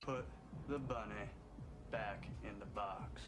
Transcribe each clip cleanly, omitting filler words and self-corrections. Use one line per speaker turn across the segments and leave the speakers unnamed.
Put the bunny back in the box.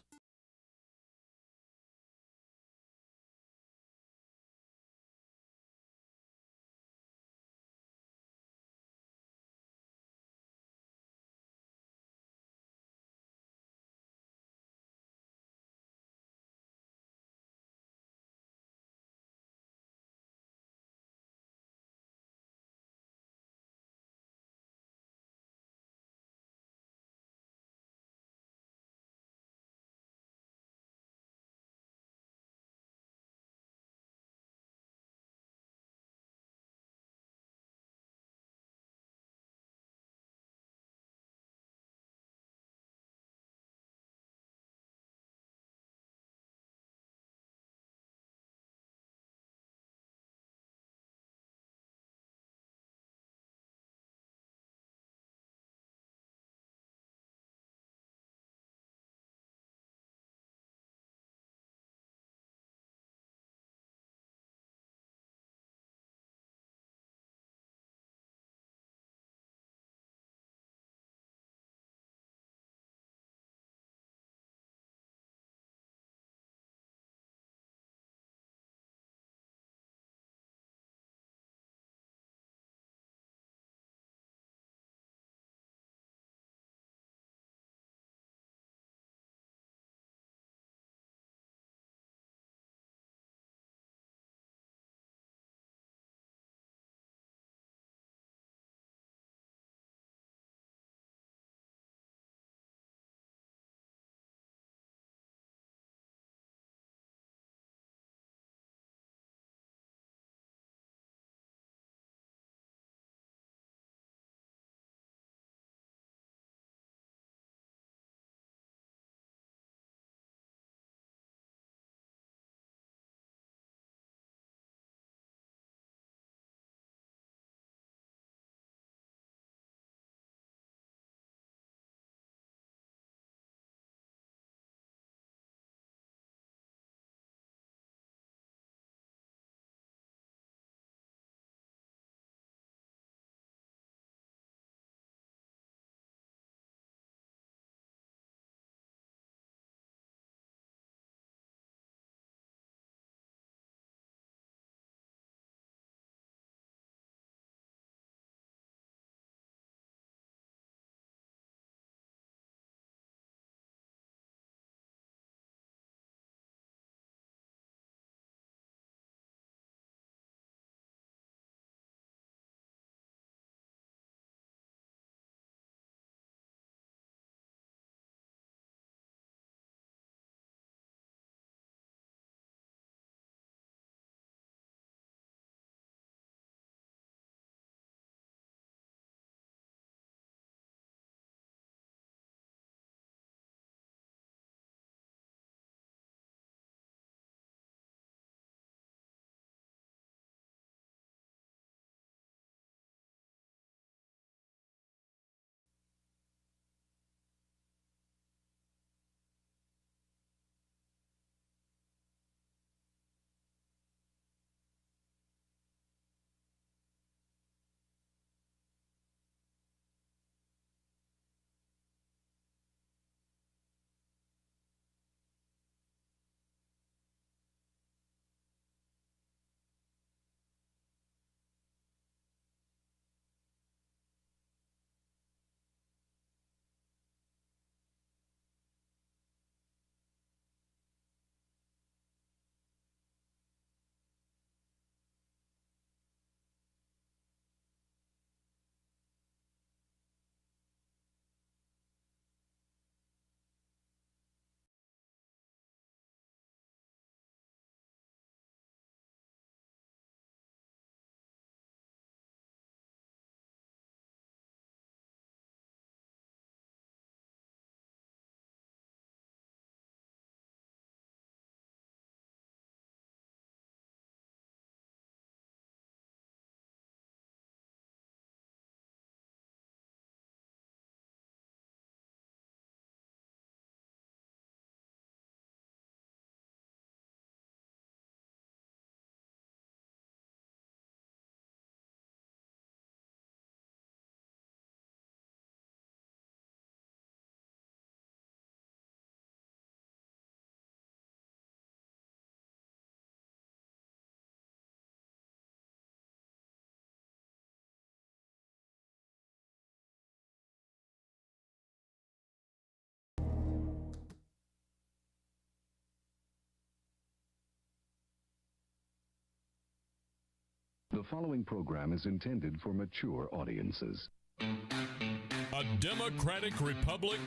The following program is intended for mature audiences.
A democratic republic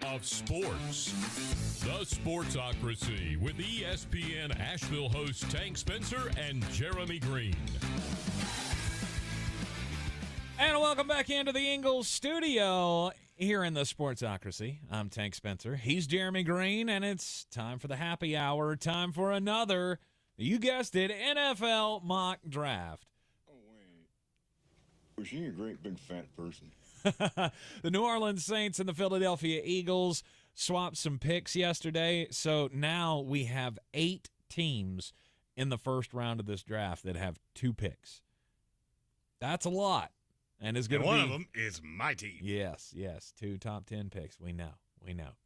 of sports. The Sportsocracy with ESPN Asheville hosts Tank Spencer and Jeremy Greene.
And welcome back into the Ingles Studio here in the Sportsocracy. I'm Tank Spencer. He's Jeremy Greene, and it's time for the happy hour. Time for another, you guessed it, NFL mock draft.
Oh, wait. Was she a great big fat person?
The New Orleans Saints and the Philadelphia Eagles swapped some picks yesterday, so now we have 8 teams in the first round of this draft that have 2 picks. That's a lot. And it's going to be
one of them is my team.
Yes, 2 top 10 picks. We know.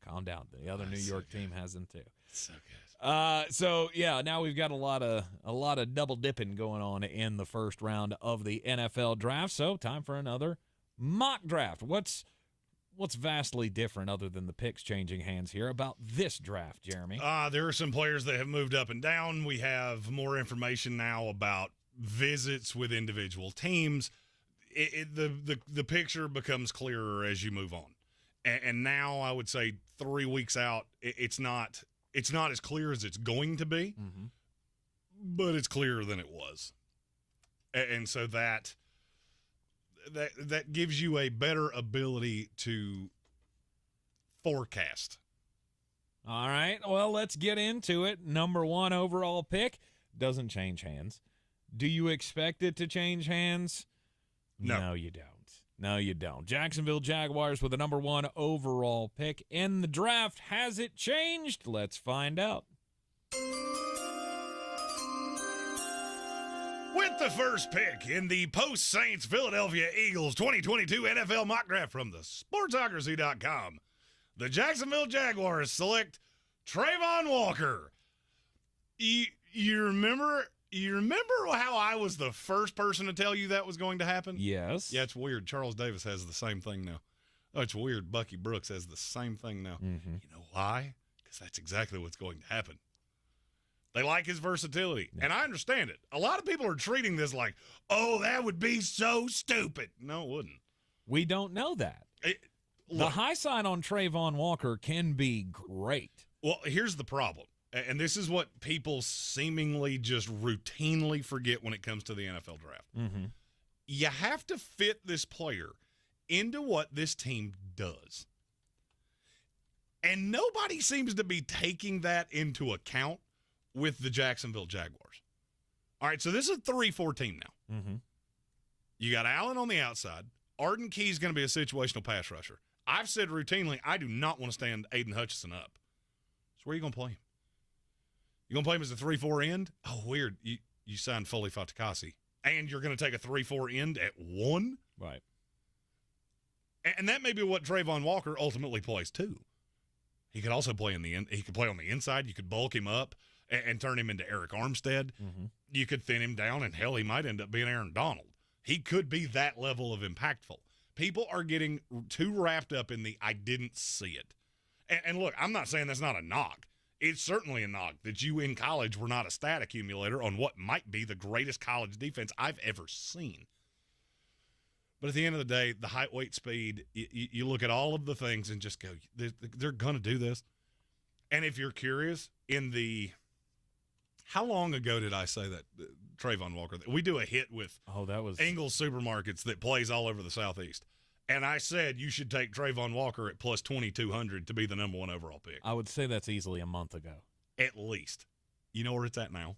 Calm down. The other New York team has them too.
So good.
So yeah, now we've got a lot of double dipping going on in the first round of the NFL draft. So time for another mock draft. What's vastly different other than the picks changing hands here about this draft, Jeremy?
There are some players that have moved up and down. We have more information now about visits with individual teams. The picture becomes clearer as you move on, and now I would say 3 weeks out, it's not as clear as it's going to be, but it's clearer than it was, and so that gives you a better ability to forecast.
All right, well, let's get into it. Number 1 overall pick doesn't change hands. Do you expect it to change hands? No, you don't. Jacksonville Jaguars with the number 1 overall pick in the draft. Has it changed? Let's find out.
With the first pick in the post-Saints Philadelphia Eagles 2022 NFL mock draft from the Sportsocracy.com, the Jacksonville Jaguars select Trayvon Walker. You remember how I was the first person to tell you that was going to happen?
Yes.
Yeah, it's weird. Charles Davis has the same thing now. Oh, it's weird. Bucky Brooks has the same thing now.
Mm-hmm.
You know why? Because that's exactly what's going to happen. They like his versatility, and I understand it. A lot of people are treating this like, oh, that would be so stupid. No, it wouldn't.
We don't know that. The high side on Trayvon Walker can be great.
Well, here's the problem. And this is what people seemingly just routinely forget when it comes to the NFL draft.
Mm-hmm.
You have to fit this player into what this team does. And nobody seems to be taking that into account with the Jacksonville Jaguars. All right, so this is a 3-4 team now.
Mm-hmm.
You got Allen on the outside. Arden Key's going to be a situational pass rusher. I've said routinely, I do not want to stand Aiden Hutchinson up. So where are you going to play him? You going to play him as a 3-4 end? Oh, weird. You signed Foley Fatukasi. And you're going to take a 3-4 end at 1?
Right.
And that may be what Trayvon Walker ultimately plays too. He could also play in the end. He could play on the inside. You could bulk him up and turn him into Eric Armstead.
Mm-hmm.
You could thin him down, and hell, he might end up being Aaron Donald. He could be that level of impactful. People are getting too wrapped up in the I didn't see it. And look, I'm not saying that's not a knock. It's certainly a knock that you in college were not a stat accumulator on what might be the greatest college defense I've ever seen. But at the end of the day, the height, weight, speed, you look at all of the things and just go, they're going to do this. And if you're curious, how long ago did I say that Trayvon Walker? We do a hit with Ingles Supermarkets that plays all over the Southeast. And I said you should take Trayvon Walker at plus 2,200 to be the number 1 overall pick.
I would say that's easily a month ago.
At least. You know where it's at now?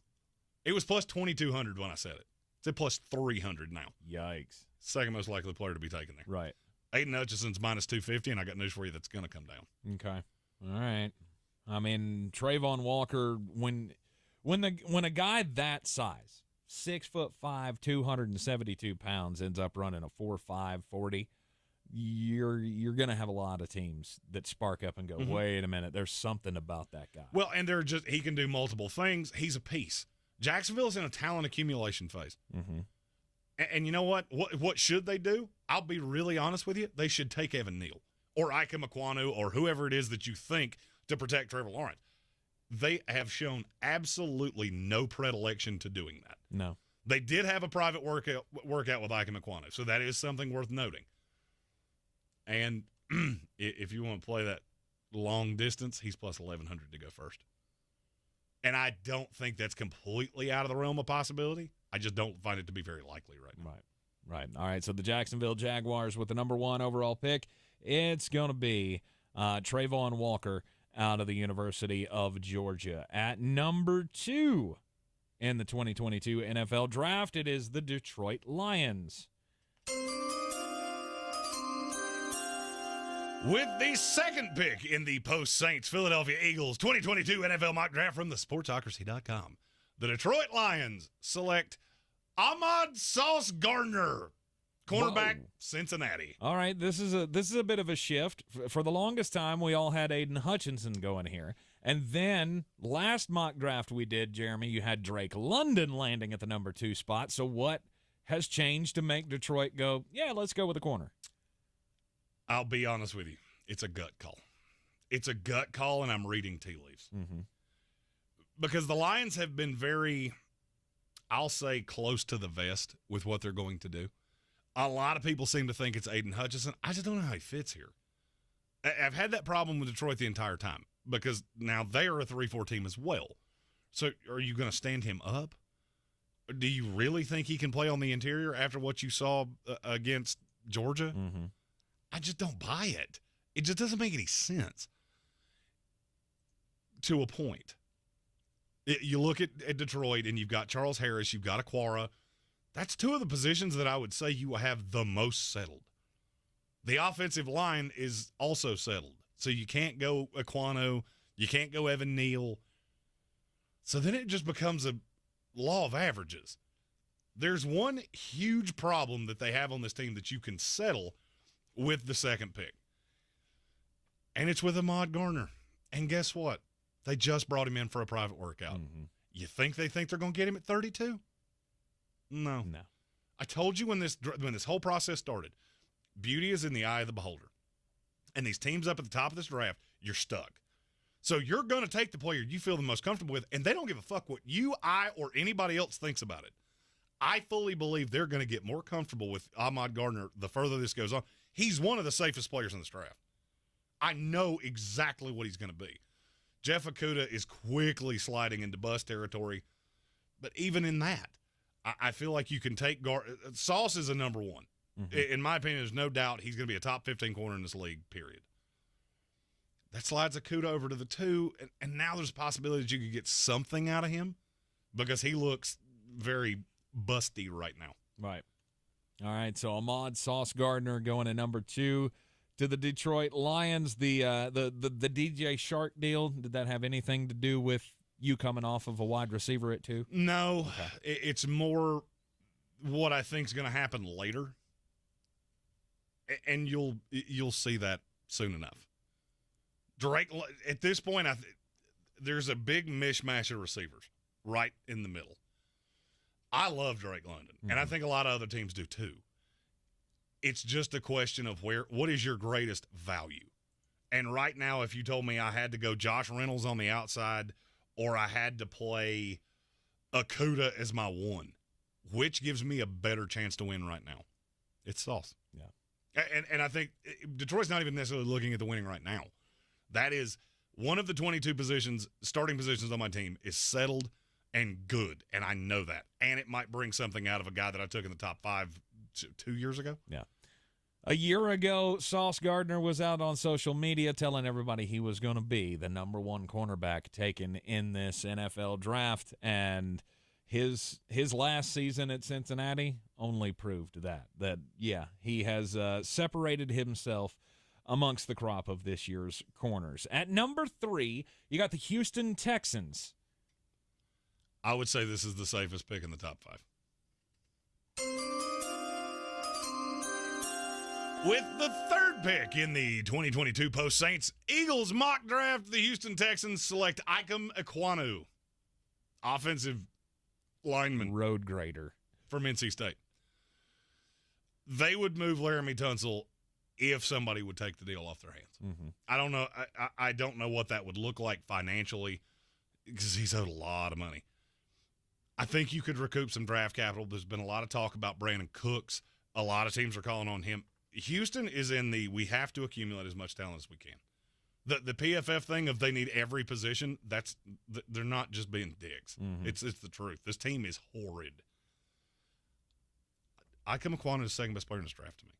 It was plus 2,200 when I said it. It's at plus 300 now.
Yikes.
Second most likely player to be taken there.
Right.
Aiden Hutchinson's minus 250, and I got news for you that's going to come down.
Okay. All right. I mean, Trayvon Walker, when a guy that size, 6'5", 272 pounds, ends up running a 4.5 40, you're going to have a lot of teams that spark up and go, wait a minute, there's something about that guy.
Well, and he can do multiple things. He's a piece. Jacksonville's in a talent accumulation phase.
Mm-hmm.
And you know what? What should they do? I'll be really honest with you. They should take Evan Neal or Ike Mekwonu or whoever it is that you think to protect Trevor Lawrence. They have shown absolutely no predilection to doing that.
No.
They did have a private workout with Ikem Ekwonu, so that is something worth noting. And if you want to play that long distance, he's plus 1,100 to go first. And I don't think that's completely out of the realm of possibility. I just don't find it to be very likely right now.
Right. All right, so the Jacksonville Jaguars with the number 1 overall pick, it's going to be Trayvon Walker out of the University of Georgia. At number 2 in the 2022 NFL Draft, it is the Detroit Lions.
With the second pick in the post-Saints Philadelphia Eagles 2022 NFL mock draft from the sportsocracy.com, the Detroit Lions select Ahmad Sauce Gardner, cornerback,
Whoa.
Cincinnati.
All right, this is a bit of a shift. For the longest time, we all had Aiden Hutchinson going here. And then last mock draft we did, Jeremy, you had Drake London landing at the number 2 spot. So what has changed to make Detroit go, yeah, let's go with the corner?
I'll be honest with you. It's a gut call. It's a gut call, and I'm reading tea leaves.
Mm-hmm.
Because the Lions have been very, I'll say, close to the vest with what they're going to do. A lot of people seem to think it's Aiden Hutchinson. I just don't know how he fits here. I've had that problem with Detroit the entire time because now they are a 3-4 team as well. So are you going to stand him up? Do you really think he can play on the interior after what you saw against Georgia?
Mm-hmm.
I just don't buy it. It just doesn't make any sense. To a point. You look at Detroit, and you've got Charles Harris, you've got Aquara. That's 2 of the positions that I would say you have the most settled. The offensive line is also settled. So you can't go Aquano, you can't go Evan Neal. So then it just becomes a law of averages. There's one huge problem that they have on this team that you can settle with the second pick. And it's with Ahmad Gardner. And guess what? They just brought him in for a private workout.
Mm-hmm.
You think they think they're going to get him at 32? No. I told you when this whole process started, beauty is in the eye of the beholder. And these teams up at the top of this draft, you're stuck. So you're going to take the player you feel the most comfortable with, and they don't give a fuck what you, I, or anybody else thinks about it. I fully believe they're going to get more comfortable with Ahmad Gardner the further this goes on. He's one of the safest players in this draft. I know exactly what he's going to be. Jeff Okudah is quickly sliding into bust territory. But even in that, I feel like you can take Sauce is a number 1. Mm-hmm. In my opinion, there's no doubt he's going to be a top 15 corner in this league, period. That slides Okudah over to the 2, and now there's a possibility that you could get something out of him because he looks very busty right now.
Right. All right, so Ahmad Sauce Gardner going to number 2 to the Detroit Lions. The DJ Shark deal, did that have anything to do with you coming off of a wide receiver at 2?
No, okay. It's more what I think is going to happen later, and you'll see that soon enough. Drake, at this point, there's a big mishmash of receivers right in the middle. I love Drake London, and I think a lot of other teams do too. It's just a question of what is your greatest value. And right now, if you told me I had to go Josh Reynolds on the outside or I had to play Okudah as my 1, which gives me a better chance to win right now? It's Sauce.
Yeah.
And I think Detroit's not even necessarily looking at the winning right now. That is one of the 22 starting positions on my team is settled and good, and I know that. And it might bring something out of a guy that I took in the top 5 2 years ago.
Yeah. A year ago, Sauce Gardner was out on social media telling everybody he was going to be the number 1 cornerback taken in this NFL draft, and his last season at Cincinnati only proved that yeah, he has separated himself amongst the crop of this year's corners. At number 3, you got the Houston Texans.
I would say this is the safest pick in the top 5. With the third pick in the 2022 post-Saints Eagles mock draft, the Houston Texans select Ikem Ekwonu, offensive lineman.
Road grader.
From NC State. They would move Laramie Tunsil if somebody would take the deal off their hands.
Mm-hmm.
I don't know. I don't know what that would look like financially because he's owed a lot of money. I think you could recoup some draft capital. There's been a lot of talk about Brandon Cooks. A lot of teams are calling on him. Houston is in the we have to accumulate as much talent as we can. The PFF thing of they need every position, they're not just being dicks.
Mm-hmm.
It's the truth. This team is horrid. Ikem Ekwonu is the second best player in this draft to me.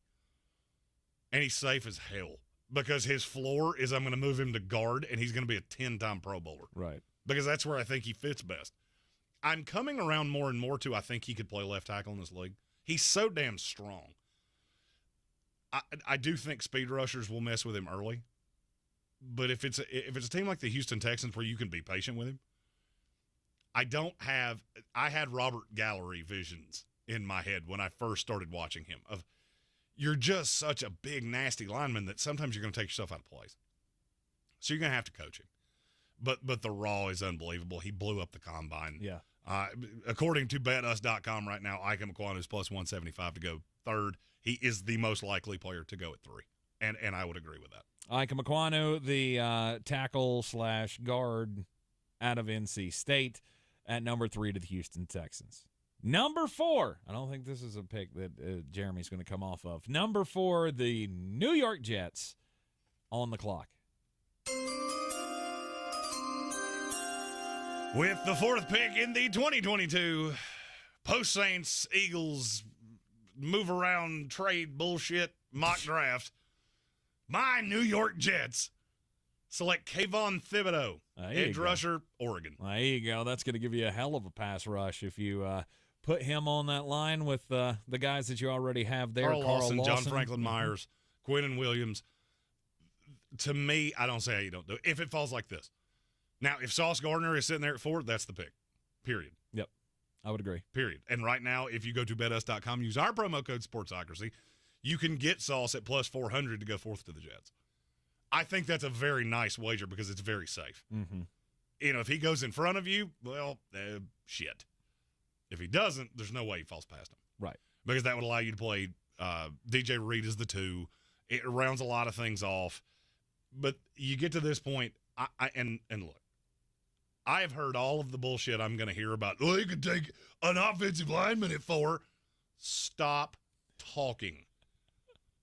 And he's safe as hell because his floor is I'm going to move him to guard, and he's going to be a 10-time Pro Bowler.
Right. Because
that's where I think he fits best. I'm coming around more and more to I think he could play left tackle in this league. He's so damn strong. I do think speed rushers will mess with him early. But if it's a team like the Houston Texans where you can be patient with him, I had Robert Gallery visions in my head when I first started watching him of you're just such a big, nasty lineman that sometimes you're going to take yourself out of place. So you're going to have to coach him. But the raw is unbelievable. He blew up the combine.
Yeah.
According to betus.com right now, Ikem Ekwonu is plus 175 to go third. He is the most likely player to go at 3. And I would agree with that.
Ikem Ekwonu, the tackle/guard out of NC State, at number 3 to the Houston Texans. Number 4, I don't think this is a pick that Jeremy's going to come off of. Number 4, the New York Jets on the clock.
With the 4th pick in the 2022 post-Saints, Eagles, move-around, trade, bullshit, mock draft, my New York Jets select Kayvon Thibodeau, edge rusher, Oregon.
There you go. That's going to give you a hell of a pass rush if you put him on that line with the guys that you already have there.
Carl Lawson, John Franklin Myers, Quinnen Williams. To me, I don't say how you don't do it. If it falls like this. Now, if Sauce Gardner is sitting there at 4, that's the pick. Period.
Yep. I would agree.
Period. And right now, if you go to betus.com, use our promo code SportsOcracy, you can get Sauce at plus 400 to go 4th to the Jets. I think that's a very nice wager because it's very safe.
Mm-hmm.
If he goes in front of you, well, shit. If he doesn't, there's no way he falls past him.
Right.
Because that would allow you to play DJ Reed as the 2. It rounds a lot of things off. But you get to this point, and look, I have heard all of the bullshit I'm going to hear about, you could take an offensive lineman at 4. Stop talking.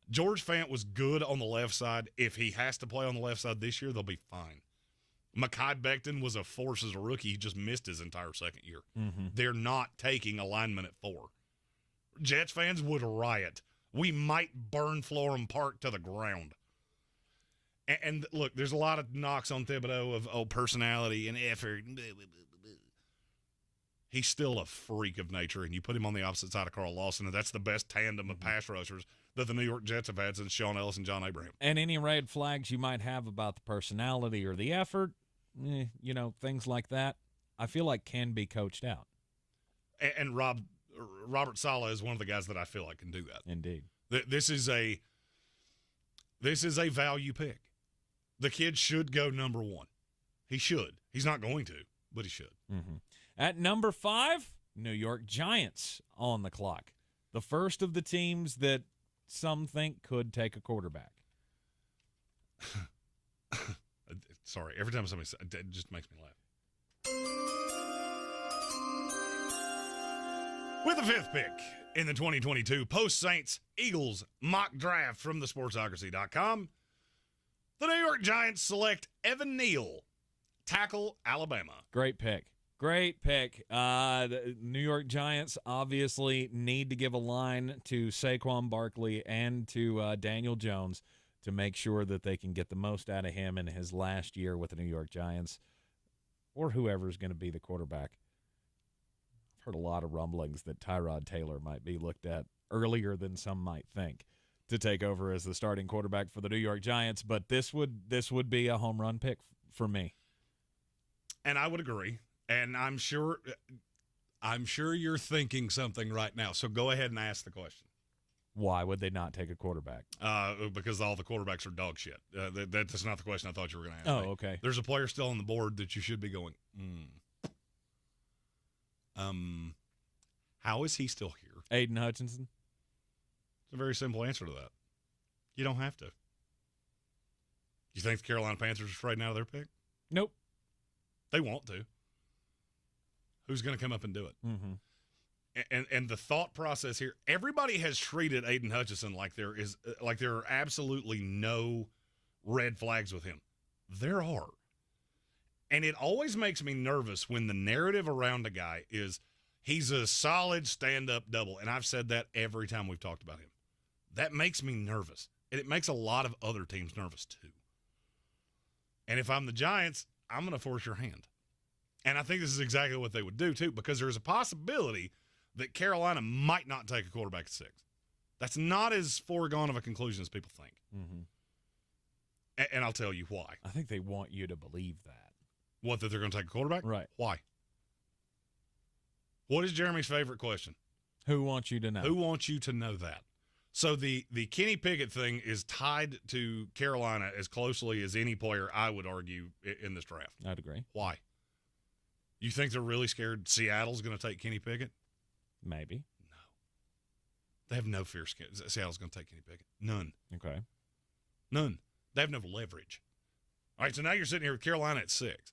George Fant was good on the left side. If he has to play on the left side this year, they'll be fine. Mekhi Becton was a force as a rookie. He just missed his entire second year.
Mm-hmm.
They're not taking a lineman at 4. Jets fans would riot. We might burn Florham Park to the ground. And look, there's a lot of knocks on Thibodeau of personality and effort. He's still a freak of nature, and you put him on the opposite side of Carl Lawson, and that's the best tandem of pass rushers that the New York Jets have had since Sean Ellis and John Abraham.
And any red flags you might have about the personality or the effort, things like that, I feel like can be coached out.
And Robert Saleh is one of the guys that I feel like can do that.
Indeed.
This is a value pick. The kid should go number 1. He should. He's not going to, but he should.
Mm-hmm. At number 5, New York Giants on the clock. The first of the teams that some think could take a quarterback.
Sorry, every time somebody says it just makes me laugh. With the 5th pick in the 2022 post-Saints Eagles mock draft from thesportsocracy.com, the New York Giants select Evan Neal, tackle, Alabama.
Great pick. The New York Giants obviously need to give a line to Saquon Barkley and to Daniel Jones to make sure that they can get the most out of him in his last year with the New York Giants or whoever's going to be the quarterback. I've heard a lot of rumblings that Tyrod Taylor might be looked at earlier than some might think to take over as the starting quarterback for the New York Giants, but this would be a home run pick for me.
And I would agree. And I'm sure you're thinking something right now. So go ahead and ask the question.
Why would they not take a quarterback?
Because all the quarterbacks are dog shit. That's not the question I thought you were going to ask.
Oh,
me.
Okay.
There's a player still on the board that you should be going, how is he still here?
Aiden Hutchinson.
It's a very simple answer to that. You don't have to. You think the Carolina Panthers are trading out of their pick?
Nope.
They want to. who's going to come up and do it.
Mm-hmm.
And the thought process here, everybody has treated Aiden Hutchinson like there are absolutely no red flags with him. There are. And it always makes me nervous when the narrative around a guy is he's a solid stand-up double. And I've said that every time we've talked about him. That makes me nervous. And it makes a lot of other teams nervous too. And if I'm the Giants, I'm going to force your hand. And I think this is exactly what they would do too, because there's a possibility that Carolina might not take a quarterback at 6. That's not as foregone of a conclusion as people think.
Mm-hmm.
And I'll tell you why.
I think they want you to believe that.
What, that they're going to take a quarterback?
Right.
Why? What is Jeremy's favorite question?
Who wants you to know?
Who wants you to know that? So the Kenny Pickett thing is tied to Carolina as closely as any player, I would argue, in this draft.
I'd agree.
Why? You think they're really scared Seattle's going to take Kenny Pickett?
Maybe.
No. They have no fear Seattle's going to take Kenny Pickett. None.
Okay.
None. They have no leverage. All right, so now you're sitting here with Carolina at 6.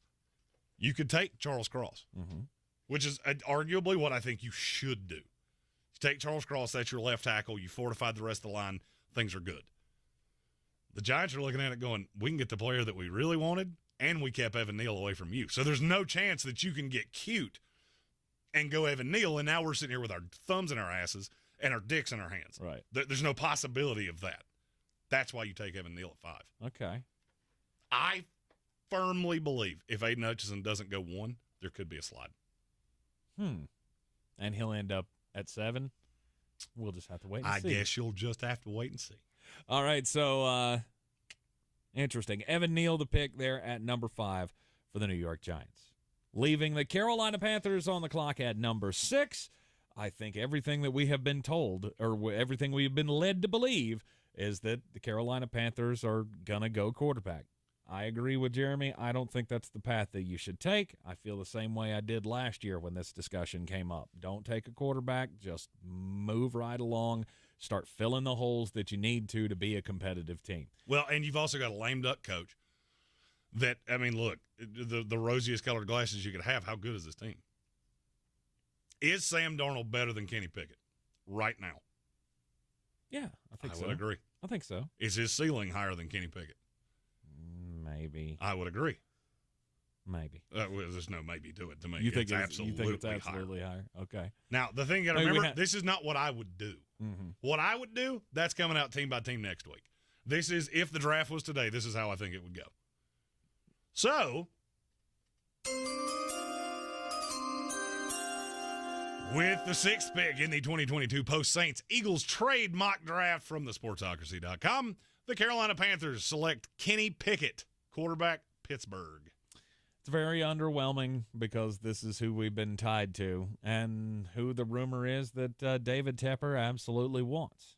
You could take Charles Cross, which is arguably what I think you should do. You take Charles Cross, that's your left tackle. You fortified the rest of the line. Things are good. The Giants are looking at it going, we can get the player that we really wanted, and we kept Evan Neal away from you. So there's no chance that you can get cute and go Evan Neal, and now we're sitting here with our thumbs in our asses and our dicks in our hands.
Right.
There's no possibility of that. That's why you take Evan Neal at 5.
Okay.
I firmly believe if Aiden Hutchinson doesn't go 1, there could be a slide.
And he'll end up at 7. We'll just have to wait and see.
I guess you'll just have to wait and see.
All right, so interesting. Evan Neal, the pick there at number 5 for the New York Giants. Leaving the Carolina Panthers on the clock at number 6. I think everything that we have been told, or everything we've been led to believe, is that the Carolina Panthers are going to go quarterback. I agree with Jeremy. I don't think that's the path that you should take. I feel the same way I did last year when this discussion came up. Don't take a quarterback. Just move right along. Start filling the holes that you need to be a competitive team.
Well, and you've also got a lame duck coach that, I mean, look, the rosiest colored glasses you could have, how good is this team? Is Sam Darnold better than Kenny Pickett right now?
Yeah, I think so.
I would agree.
I think so.
Is his ceiling higher than Kenny Pickett?
Maybe.
I would agree.
Maybe.
Well, there's no maybe to it to me.
You think it's
absolutely
higher? Okay.
Now, the thing you got to remember, this is not what I would do. What I would do, that's coming out team by team next week. This is, if the draft was today, this is how I think it would go. So, with the 6th pick in the 2022 Post-Saints Eagles trade mock draft from thesportsocracy.com, the Carolina Panthers select Kenny Pickett, quarterback, Pittsburgh.
It's very underwhelming because this is who we've been tied to and who the rumor is that David Tepper absolutely wants.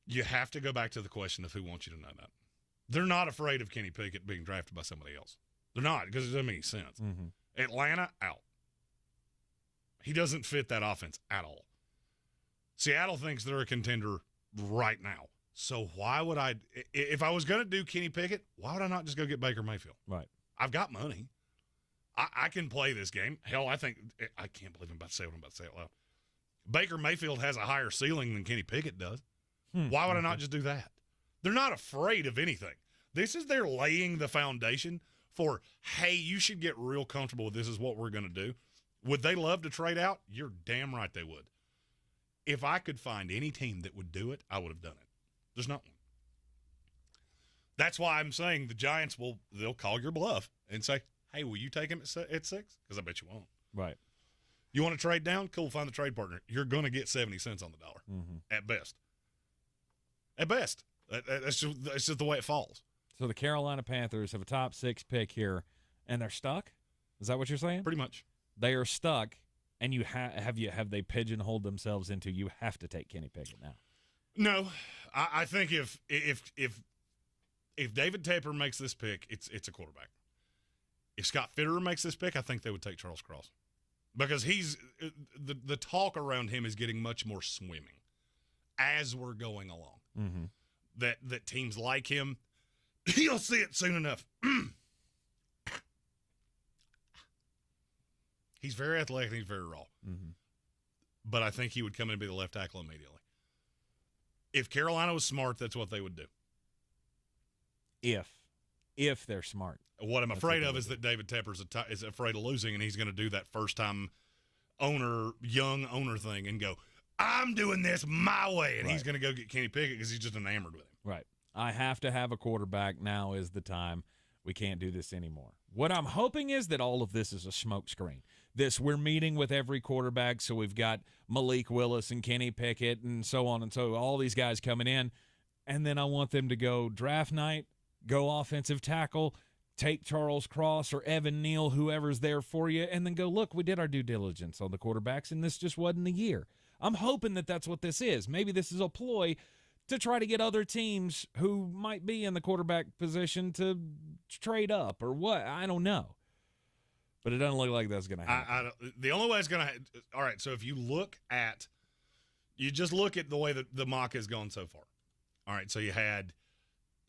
You have to go back to the question of who wants you to know that. They're not afraid of Kenny Pickett being drafted by somebody else. They're not, because it doesn't make any sense. Atlanta, out. He doesn't fit that offense at all. Seattle thinks they're a contender right now. So why would I – if I was going to do Kenny Pickett, why would I not just go get Baker Mayfield?
Right.
I've got money. I can play this game. Hell, I think – I can't believe I'm about to say what I'm about to say out loud. Baker Mayfield has a higher ceiling than Kenny Pickett does. Why would I not just do that? They're not afraid of anything. This is they're laying the foundation for, hey, you should get real comfortable with this is what we're going to do. Would they love to trade out? You're damn right they would. If I could find any team that would do it, I would have done it. There's not one. That's why I'm saying the Giants they'll call your bluff and say, hey, will you take him at 6? Because I bet you won't.
Right.
You want to trade down? Cool, find the trade partner. You're going to get 70 cents on the dollar at best. At best. That's just the way it falls.
So the Carolina Panthers have a top 6 pick here, and they're stuck? Is that what you're saying?
Pretty much.
They are stuck, and you have they pigeonholed themselves into you have to take Kenny Pickett now?
No, I think if David Tepper makes this pick, it's a quarterback. If Scott Fitterer makes this pick, I think they would take Charles Cross because he's the talk around him is getting much more swimming as we're going along. That teams like him, you'll see it soon enough. He's very athletic and he's very raw.
Mm-hmm.
But I think he would come in and be the left tackle immediately. If Carolina was smart, that's what they would do.
If they're smart.
What I'm afraid of is that David Tepper's is afraid of losing, and he's going to do that first-time young owner thing and go, I'm doing this my way, and he's going to go get Kenny Pickett because he's just enamored with him.
Right. I have to have a quarterback. Now is the time. We can't do this anymore. What I'm hoping is that all of this is a smokescreen. We're meeting with every quarterback, so we've got Malik Willis and Kenny Pickett and so on and so all these guys coming in, and then I want them to go draft night, go offensive tackle, take Charles Cross or Evan Neal, whoever's there for you, and then go, look, we did our due diligence on the quarterbacks, and this just wasn't the year. I'm hoping that that's what this is. Maybe this is a ploy to try to get other teams who might be in the quarterback position to trade up or what. I don't know. But it doesn't look like that's going to happen.
The only way it's going to – all right, so if you just look at the way that the mock has gone so far. All right, so you had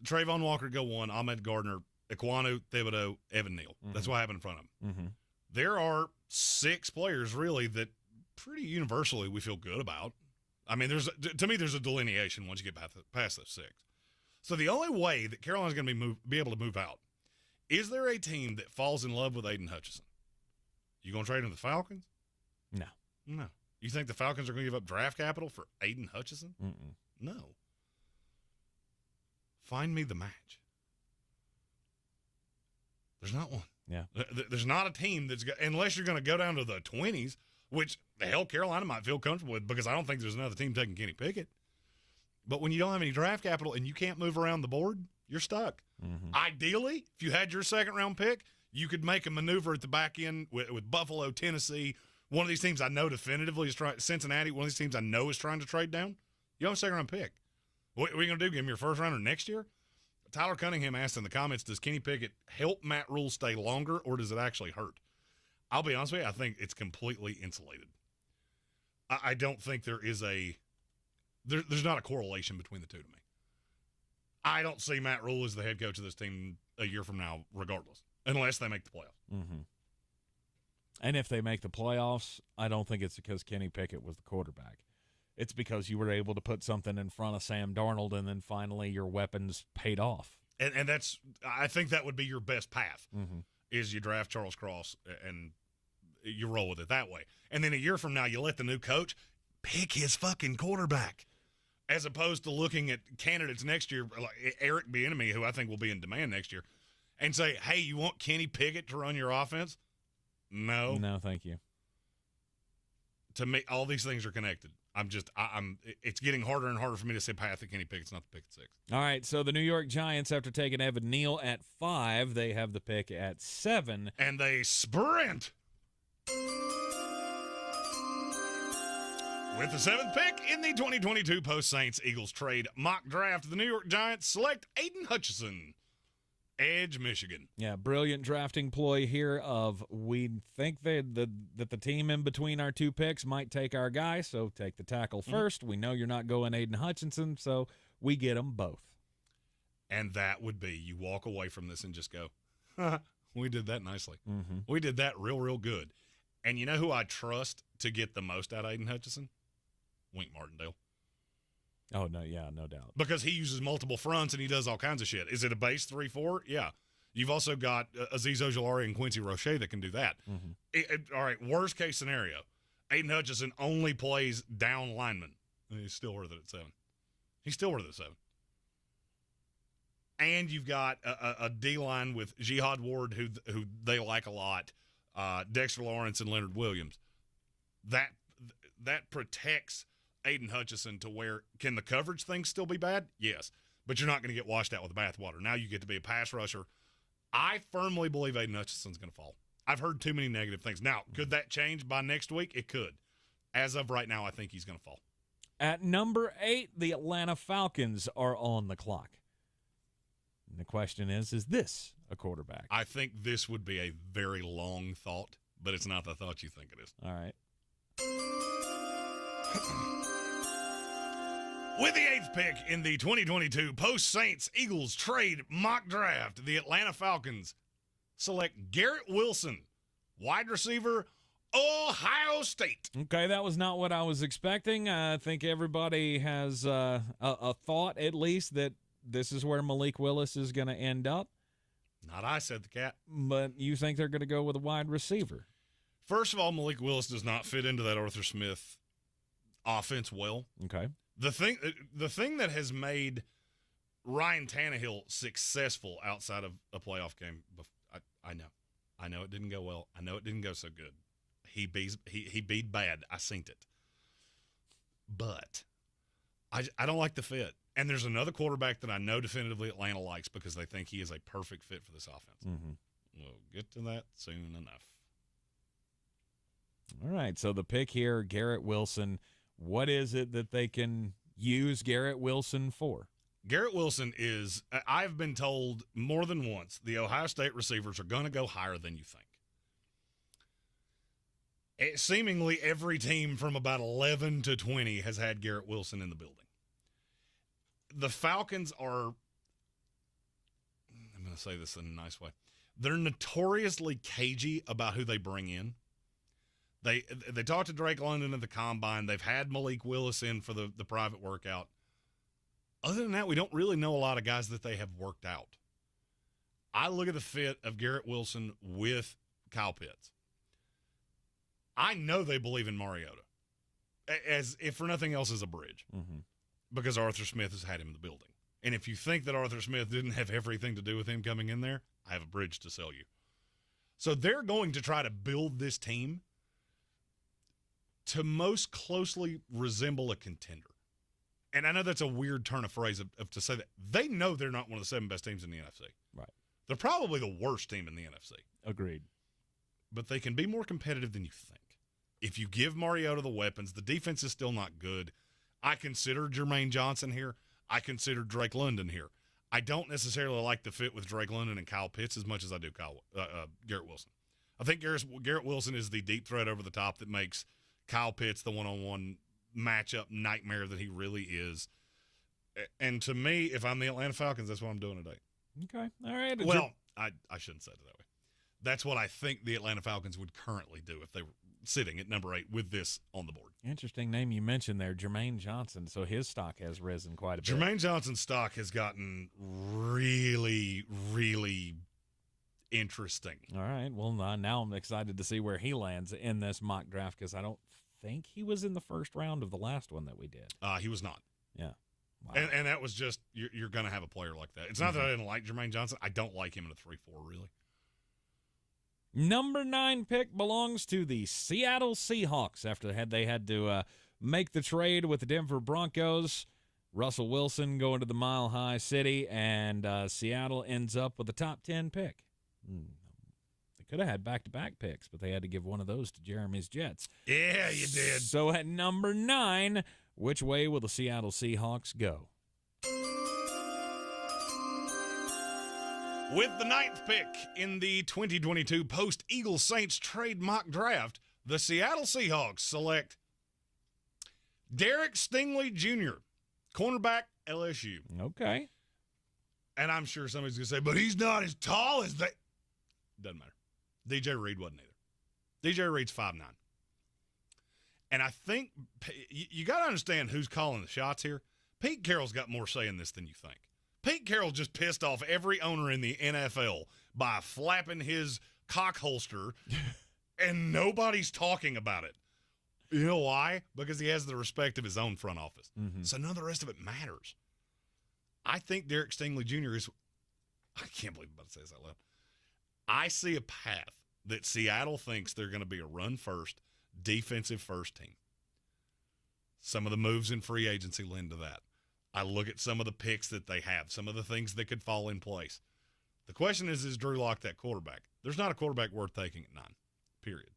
Trayvon Walker go 1, Ahmed Gardner, Ekwonu, Thibodeau, Evan Neal.
Mm-hmm.
That's what happened in front of him.
Mm-hmm.
There are 6 players, really, that pretty universally we feel good about. I mean, to me, there's a delineation once you get past those 6. So the only way that Carolina's going to be able to move out, is there a team that falls in love with Aiden Hutchinson? You going to trade him to the Falcons?
No.
You think the Falcons are going to give up draft capital for Aiden Hutchinson?
Mm-mm.
No. Find me the match. There's not one.
Yeah.
There's not a team that's – unless you're going to go down to the 20s, which the hell Carolina might feel comfortable with because I don't think there's another team taking Kenny Pickett. But when you don't have any draft capital and you can't move around the board, you're stuck.
Mm-hmm.
Ideally, if you had your second-round pick, you could make a maneuver at the back end with Buffalo, Tennessee. One of these teams I know definitively is trying – Cincinnati, one of these teams I know is trying to trade down. You don't have a second-round pick. What are you going to do, give him your first-rounder next year? Tyler Cunningham asked in the comments, does Kenny Pickett help Matt Rule stay longer or does it actually hurt? I'll be honest with you, I think it's completely insulated. I don't think there is there's not a correlation between the two to me. I don't see Matt Rule as the head coach of this team a year from now regardless, unless they make the playoffs.
Mm-hmm. And if they make the playoffs, I don't think it's because Kenny Pickett was the quarterback. It's because you were able to put something in front of Sam Darnold and then finally your weapons paid off.
And that's – I think that would be your best path
mm-hmm.
is you draft Charles Cross and you roll with it that way. And then a year from now you let the new coach pick his fucking quarterback as opposed to looking at candidates next year like Eric Bieniemy, who I think will be in demand next year, and say, hey, you want Kenny Pickett to run your offense? No.
No, thank you.
To me, all these things are connected. It's getting harder and harder for me to say path to Kenny Pickett's not the pick at 6.
All right, so the New York Giants, after taking Evan Neal at 5, they have the pick at 7.
And they sprint. With the 7th pick in the 2022 Post-Saints-Eagles trade mock draft, the New York Giants select Aiden Hutchinson, Edge, Michigan.
Yeah, brilliant drafting ploy here of we think that the team in between our 2 picks might take our guy, so take the tackle first. We know you're not going Aiden Hutchinson, so we get them both.
And that would be you walk away from this and just go, we did that nicely.
Mm-hmm.
We did that real, real good. And you know who I trust to get the most out of Aiden Hutchinson? Wink Martindale.
Oh, no, yeah, no doubt.
Because he uses multiple fronts and he does all kinds of shit. Is it a base 3-4? Yeah. You've also got Azeez Ojulari and Quincy Roche that can do that.
Mm-hmm.
All right, worst case scenario, Aiden Hutchinson only plays down lineman. He's still worth it at 7. He's still worth it at 7. And you've got a D-line with Jihad Ward, who they like a lot, Dexter Lawrence and Leonard Williams. That protects Aiden Hutchinson to where, can the coverage thing still be bad? Yes. But you're not going to get washed out with the bathwater. Now you get to be a pass rusher. I firmly believe Aiden Hutchinson's going to fall. I've heard too many negative things. Now, could that change by next week? It could. As of right now, I think he's going to fall.
At number 8, the Atlanta Falcons are on the clock. And the question is this a quarterback?
I think this would be a very long thought, but it's not the thought you think it is.
All right.
With the 8th pick in the 2022 Post-Saints-Eagles trade mock draft, the Atlanta Falcons select Garrett Wilson, wide receiver, Ohio State.
Okay, that was not what I was expecting. I think everybody has a thought, at least, that this is where Malik Willis is going to end up.
Not I, said the cat.
But you think they're going to go with a wide receiver?
First of all, Malik Willis does not fit into that Arthur Smith offense well.
Okay.
The thing that has made Ryan Tannehill successful outside of a playoff game, I know it didn't go well. I know it didn't go so good. He beat bad. I seen it. But I don't like the fit. And there's another quarterback that I know definitively Atlanta likes because they think he is a perfect fit for this offense.
Mm-hmm.
We'll get to that soon enough.
All right, so the pick here, Garrett Wilson. What is it that they can use Garrett Wilson for?
Garrett Wilson is, I've been told more than once, the Ohio State receivers are going to go higher than you think. Seemingly every team from about 11 to 20 has had Garrett Wilson in the building. The Falcons are, I'm going to say this in a nice way, they're notoriously cagey about who they bring in. They talked to Drake London at the Combine. They've had Malik Willis in for the private workout. Other than that, we don't really know a lot of guys that they have worked out. I look at the fit of Garrett Wilson with Kyle Pitts. I know they believe in Mariota, as if for nothing else as a bridge, because Arthur Smith has had him in the building. And if you think that Arthur Smith didn't have everything to do with him coming in there, I have a bridge to sell you. So they're going to try to build this team to most closely resemble a contender. And I know that's a weird turn of phrase of to say that. They know they're not one of the 7 best teams in the NFC.
Right.
They're probably the worst team in the NFC.
Agreed.
But they can be more competitive than you think. If you give Mariota the weapons, the defense is still not good. I consider Jermaine Johnson here. I consider Drake London here. I don't necessarily like the fit with Drake London and Kyle Pitts as much as I do Garrett Wilson. I think Garrett Wilson is the deep threat over the top that makes Kyle Pitts the one-on-one matchup nightmare that he really is. And to me, if I'm the Atlanta Falcons, that's what I'm doing today.
Okay. All right.
Well, I shouldn't say it that way. That's what I think the Atlanta Falcons would currently do if they were sitting at number 8 with this on the board.
Interesting name you mentioned there, Jermaine Johnson. So his stock has risen quite a bit.
Jermaine Johnson's stock has gotten really, really interesting.
All right. Well, now I'm excited to see where he lands in this mock draft because I don't think he was in the first round of the last one that we did.
He was not.
Yeah. Wow.
And that was just, you're going to have a player like that. It's not that I didn't like Jermaine Johnson. I don't like him in a 3-4, really.
Number 9 pick belongs to the Seattle Seahawks after they had to make the trade with the Denver Broncos. Russell Wilson going to the Mile High City, and Seattle ends up with a top 10 pick. They could have had back-to-back picks, but they had to give one of those to Jeremy's Jets.
Yeah, you did.
So at number 9, which way will the Seattle Seahawks go?
With the 9th pick in the 2022 post-Eagles Saints trade mock draft, the Seattle Seahawks select Derek Stingley Jr., cornerback, LSU.
Okay.
And I'm sure somebody's going to say, but he's not as tall as they. Doesn't matter. DJ Reed wasn't either. DJ Reed's 5'9". And I think you got to understand who's calling the shots here. Pete Carroll's got more say in this than you think. Pete Carroll just pissed off every owner in the NFL by flapping his cock holster, and nobody's talking about it. You know why? Because he has the respect of his own front office. So none of the rest of it matters. I think Derek Stingley Jr. is – I can't believe I'm about to say this out loud. I see a path that Seattle thinks they're going to be a run-first, defensive-first team. Some of the moves in free agency lend to that. I look at some of the picks that they have, some of the things that could fall in place. The question is Drew Lock that quarterback? There's not a quarterback worth taking at 9, period.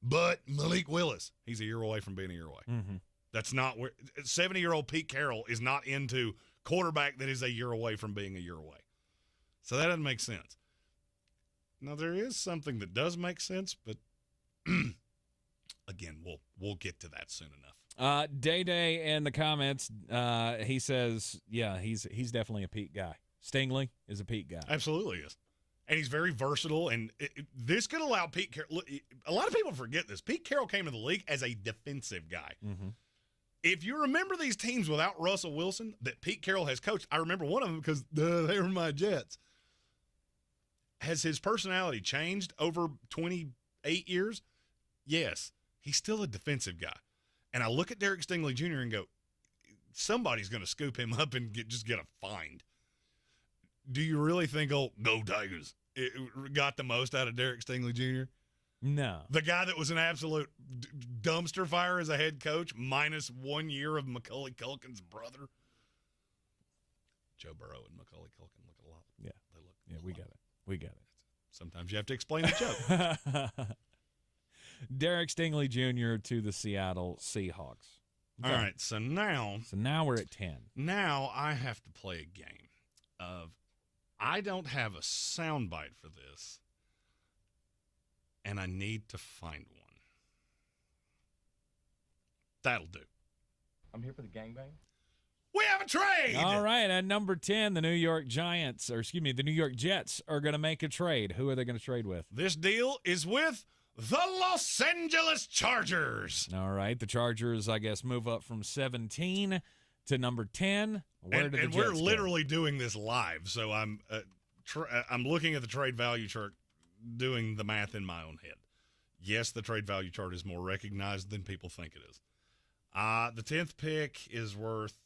But Malik Willis, he's a year away from being a year away. That's not where 70-year-old Pete Carroll is not into quarterback that is a year away from being a year away. So that doesn't make sense. Now, there is something that does make sense, but again, we'll get to that soon enough.
Day in the comments, he says, yeah, he's definitely a Pete guy. Stingley is a Pete guy.
Absolutely is. And he's very versatile, and this could allow Pete Carroll. A lot of people forget this. Pete Carroll came to the league as a defensive guy.
Mm-hmm.
If you remember these teams without Russell Wilson that Pete Carroll has coached, I remember one of them because they were my Jets. Has his personality changed over 28 years? Yes. He's still a defensive guy. And I look at Derek Stingley Jr. and go, somebody's going to scoop him up and just get a find. Do you really think, go Tigers, it got the most out of Derek Stingley Jr.?
No.
The guy that was an absolute dumpster fire as a head coach, minus 1 year of Macaulay Culkin's brother. Joe Burrow and Macaulay Culkin look a lot.
Yeah.
They look.
Yeah, we got it. We got it.
Sometimes you have to explain the joke.
Derek Stingley Jr. to the Seattle Seahawks.
Okay. All right, so now
we're at 10.
Now I have to play a game of I don't have a soundbite for this, and I need to find one. That'll do.
I'm here for the gangbang.
We have a trade!
All right, at number 10, the New York Jets are going to make a trade. Who are they going to trade with?
This deal is with the Los Angeles Chargers.
All right, the Chargers, I guess, move up from 17 to number 10.
And we're literally doing this live, so I'm looking at the trade value chart, doing the math in my own head. Yes, the trade value chart is more recognized than people think it is. The 10th pick is worth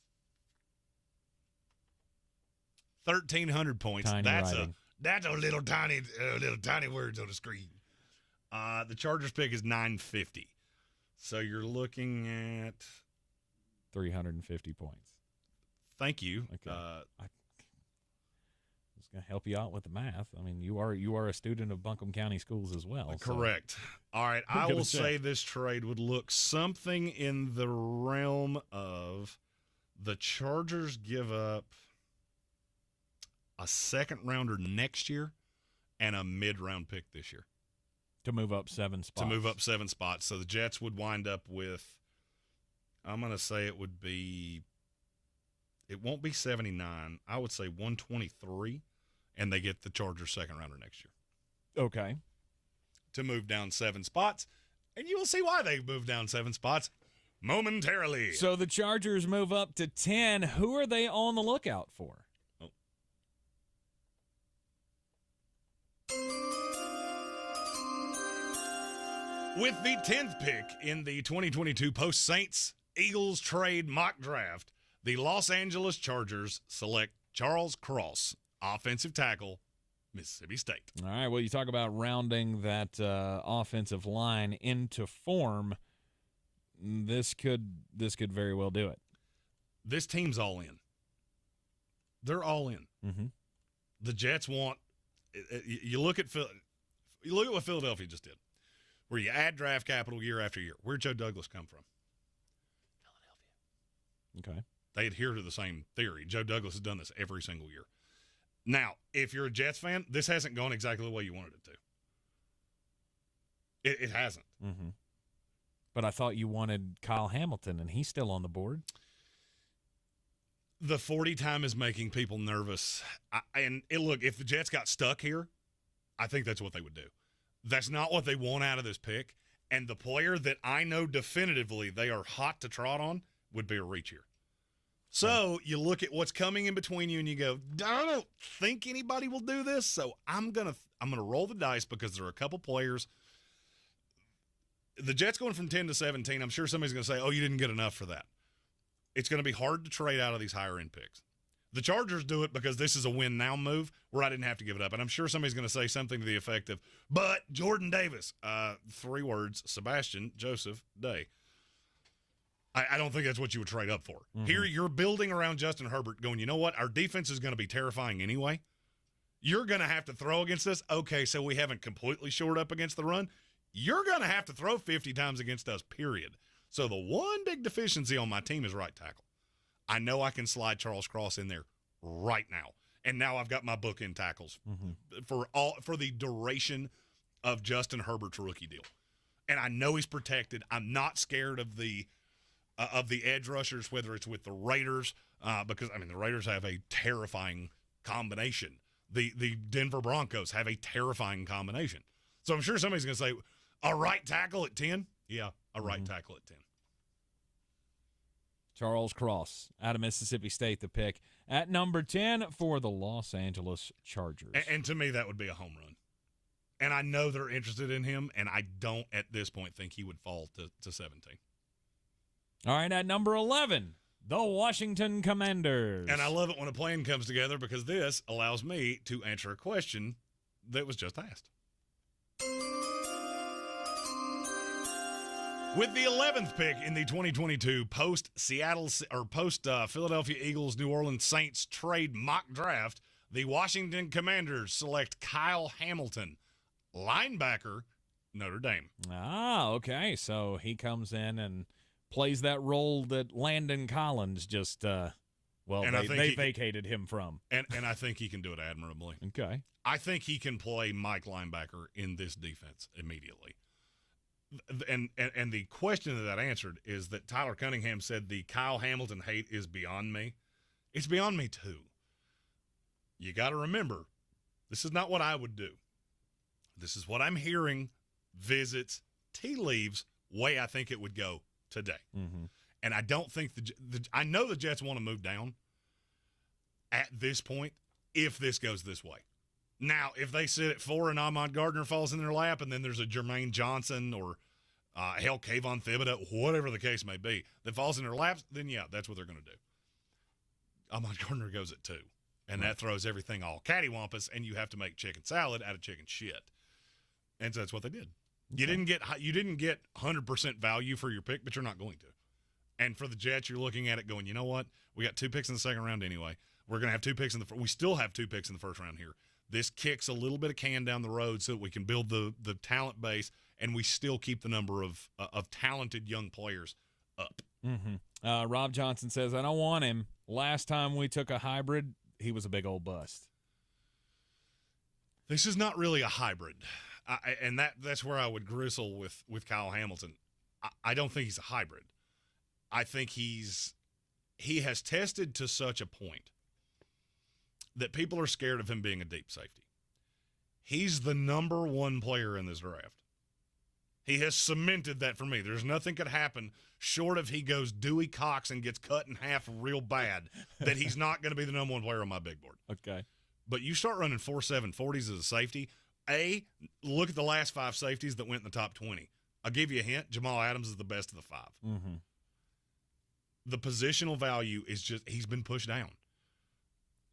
1,300 points. That's a little tiny words on the screen. The Chargers pick is 950. So you're looking at
350 points.
Thank you.
Okay. I was going to help you out with the math. I mean, you are a student of Buncombe County Schools as well.
Correct.
So.
All right. I will say this trade would look something in the realm of the Chargers give up a second rounder next year and a mid-round pick this year.
To move up 7 spots.
So the Jets would wind up with, I'm going to say it won't be 79. I would say 123, and they get the Chargers second rounder next year.
Okay.
To move down 7 spots, and you will see why they move down 7 spots momentarily.
So the Chargers move up to 10. Who are they on the lookout for?
With the 10th pick in the 2022 Post-Saints-Eagles trade mock draft, the Los Angeles Chargers select Charles Cross, offensive tackle, Mississippi State.
All right, well, you talk about rounding that offensive line into form. This could very well do it.
This team's all in. They're all in.
Mm-hmm.
The Jets want – you look at what Philadelphia just did, where you add draft capital year after year. Where'd Joe Douglas come from?
Philadelphia. Okay.
They adhere to the same theory. Joe Douglas has done this every single year. Now, if you're a Jets fan, this hasn't gone exactly the way you wanted it to. It hasn't.
Mm-hmm. But I thought you wanted Kyle Hamilton, and he's still on the board.
The 40 time is making people nervous. Look, if the Jets got stuck here, I think that's what they would do. That's not what they want out of this pick. And the player that I know definitively they are hot to trot on would be a reach here. So you look at what's coming in between you and you go, I don't think anybody will do this. So I'm gonna roll the dice because there are a couple players. The Jets going from 10 to 17, I'm sure somebody's going to say, oh, you didn't get enough for that. It's going to be hard to trade out of these higher end picks. The Chargers do it because this is a win now move where I didn't have to give it up. And I'm sure somebody's going to say something to the effect of, but Jordan Davis, 3 words, Sebastian Joseph Day. I don't think that's what you would trade up for. Mm-hmm. Here you're building around Justin Herbert going, you know what? Our defense is going to be terrifying anyway. You're going to have to throw against us. Okay, so we haven't completely shored up against the run. You're going to have to throw 50 times against us, period. So the one big deficiency on my team is right tackle. I know I can slide Charles Cross in there right now. And now I've got my bookend tackles for the duration of Justin Herbert's rookie deal. And I know he's protected. I'm not scared of the edge rushers, whether it's with the Raiders, because, the Raiders have a terrifying combination The Denver Broncos have a terrifying combination. So I'm sure somebody's going to say, a right tackle at 10? Yeah, a right tackle at 10.
Charles Cross out of Mississippi State, the pick at number 10 for the Los Angeles Chargers.
And to me, that would be a home run. And I know they're interested in him, and I don't at this point think he would fall to 17.
All right, at number 11, the Washington Commanders.
And I love it when a plan comes together because this allows me to answer a question that was just asked. With the 11th pick in the 2022 Philadelphia Eagles New Orleans Saints trade mock draft, the Washington Commanders select Kyle Hamilton, linebacker, Notre Dame.
Ah, okay. So he comes in and plays that role that Landon Collins just, they vacated him from.
And I think he can do it admirably.
Okay.
I think he can play Mike linebacker in this defense immediately. And the question that answered is that Tyler Cunningham said the Kyle Hamilton hate is beyond me. It's beyond me too. You got to remember, this is not what I would do. This is what I'm hearing, visits, tea leaves, way I think it would go today.
Mm-hmm.
And I don't think I know the Jets want to move down at this point if this goes this way. Now, if they sit at 4 and Ahmad Gardner falls in their lap and then there's a Jermaine Johnson or Kayvon Thibodeau, whatever the case may be, that falls in their laps, then yeah, that's what they're going to do. Ahmad Gardner goes at 2, and that throws everything all cattywampus, and you have to make chicken salad out of chicken shit. And so that's what they did. Okay. You didn't get 100% value for your pick, but you're not going to. And for the Jets, you're looking at it going, you know what? We got 2 picks in the second round anyway. We're going to have 2 picks we still have 2 picks in the first round here. This kicks a little bit of can down the road so that we can build the talent base, and we still keep the number of talented young players up.
Mm-hmm. Rob Johnson says, I don't want him. Last time we took a hybrid, he was a big old bust.
This is not really a hybrid, and that's where I would gristle with Kyle Hamilton. I don't think he's a hybrid. I think he has tested to such a point that people are scared of him being a deep safety. He's the number 1 player in this draft. He has cemented that for me. There's nothing could happen short of he goes Dewey Cox and gets cut in half real bad that he's not going to be the number 1 player on my big board.
Okay.
But you start running 4.7 40s as a safety, look at the last 5 safeties that went in the top 20. I'll give you a hint. Jamal Adams is the best of the 5.
Mm-hmm.
The positional value is just he's been pushed down.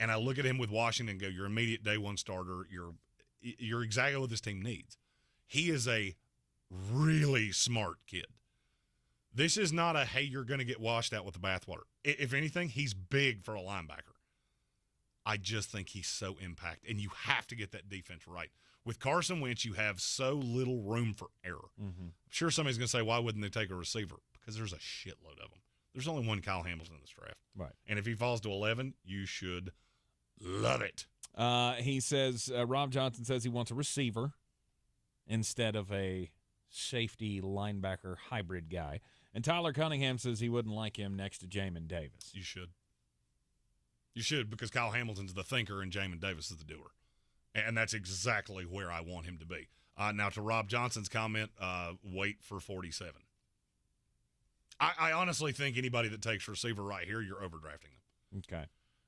And I look at him with Washington and go, you're immediate day 1 starter. You're exactly what this team needs. He is a really smart kid. This is not a, hey, you're going to get washed out with the bathwater. If anything, he's big for a linebacker. I just think he's so impacted, and you have to get that defense right. With Carson Wentz, you have so little room for error.
Mm-hmm.
I'm sure somebody's going to say, why wouldn't they take a receiver? Because there's a shitload of them. There's only 1 Kyle Hamilton in this draft.
Right.
And if he falls to 11, you should love it.
He says, Rob Johnson says he wants a receiver instead of a safety linebacker hybrid guy. And Tyler Cunningham says he wouldn't like him next to Jamin Davis.
You should. You should, because Kyle Hamilton's the thinker and Jamin Davis is the doer. And that's exactly where I want him to be. Now, to Rob Johnson's comment, wait for 47. I honestly think anybody that takes receiver right here, you're overdrafting them.
Okay.